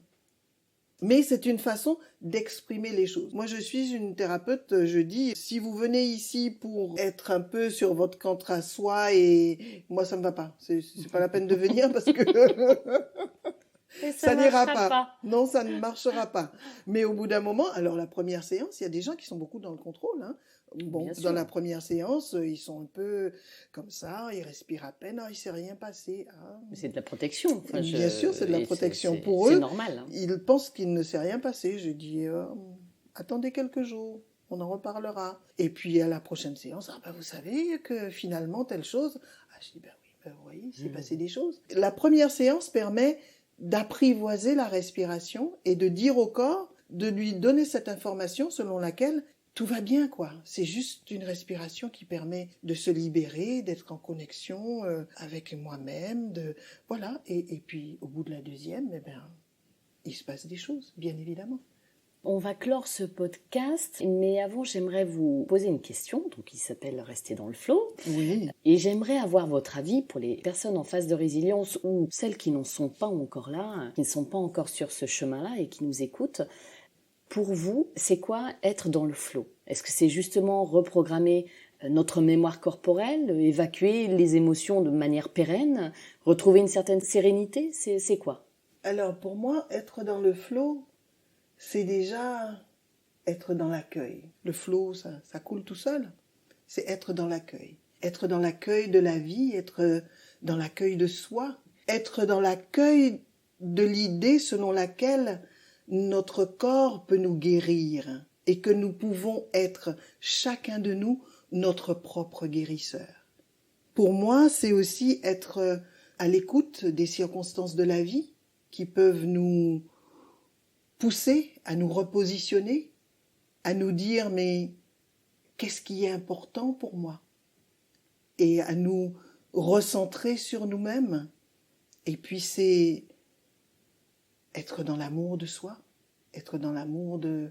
Mais c'est une façon d'exprimer les choses. Moi, je suis une thérapeute, je dis, si vous venez ici pour être un peu sur votre camp à soi, et moi, ça me va pas. C'est pas la peine de venir parce que... ça n'ira pas. Non, ça ne marchera pas. Mais au bout d'un moment, alors la première séance, il y a des gens qui sont beaucoup dans le contrôle. Hein. Bon, dans la première séance, ils sont un peu comme ça, ils respirent à peine, il s'est rien passé. Mais c'est de la protection. Enfin, bien sûr, c'est de la protection pour eux. C'est normal. Hein. Ils pensent qu'il ne s'est rien passé. Je dis, attendez quelques jours. On en reparlera. Et puis à la prochaine séance, vous savez que finalement telle chose. Je dis, oui, vous voyez, il s'est passé des choses. La première séance permet d'apprivoiser la respiration et de dire au corps, de lui donner cette information selon laquelle tout va bien, quoi. C'est juste une respiration qui permet de se libérer, d'être en connexion avec moi-même, voilà. Et puis au bout de la deuxième, il se passe des choses, bien évidemment. On va clore ce podcast, mais avant, j'aimerais vous poser une question, donc qui s'appelle « Rester dans le flow ». Oui. Et j'aimerais avoir votre avis pour les personnes en phase de résilience ou celles qui n'en sont pas encore là, qui ne sont pas encore sur ce chemin-là et qui nous écoutent. Pour vous, c'est quoi être dans le flow ? Est-ce que c'est justement reprogrammer notre mémoire corporelle, évacuer les émotions de manière pérenne, retrouver une certaine sérénité ? C'est quoi ? Alors pour moi, être dans le flow, c'est déjà être dans l'accueil. Le flow, ça coule tout seul. C'est être dans l'accueil. Être dans l'accueil de la vie, être dans l'accueil de soi, être dans l'accueil de l'idée selon laquelle notre corps peut nous guérir et que nous pouvons être, chacun de nous, notre propre guérisseur. Pour moi, c'est aussi être à l'écoute des circonstances de la vie qui peuvent nous pousser à nous repositionner, à nous dire mais qu'est-ce qui est important pour moi ? Et à nous recentrer sur nous-mêmes. Et puis c'est être dans l'amour de soi, être dans l'amour de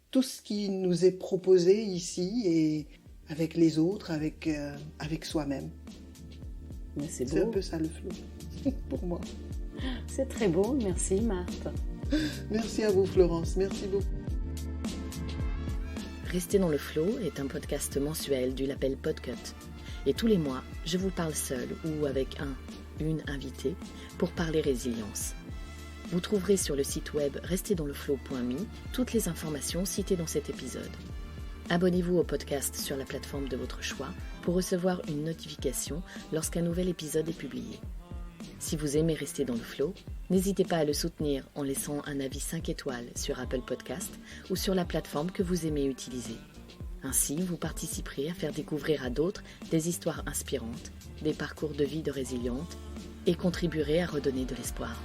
tout ce qui nous est proposé ici et avec les autres, avec soi-même. C'est un peu ça le flow pour moi. C'est très beau, merci Marthe. Merci à vous Florence, merci beaucoup. Rester dans le flow est un podcast mensuel du label Podcut. Et tous les mois, je vous parle seul ou avec une invitée pour parler résilience. Vous trouverez sur le site web restezdansleflow.me toutes les informations citées dans cet épisode. Abonnez-vous au podcast sur la plateforme de votre choix pour recevoir une notification lorsqu'un nouvel épisode est publié. Si vous aimez rester dans le flow, n'hésitez pas à le soutenir en laissant un avis 5 étoiles sur Apple Podcast ou sur la plateforme que vous aimez utiliser. Ainsi, vous participerez à faire découvrir à d'autres des histoires inspirantes, des parcours de vie de résilientes et contribuerez à redonner de l'espoir.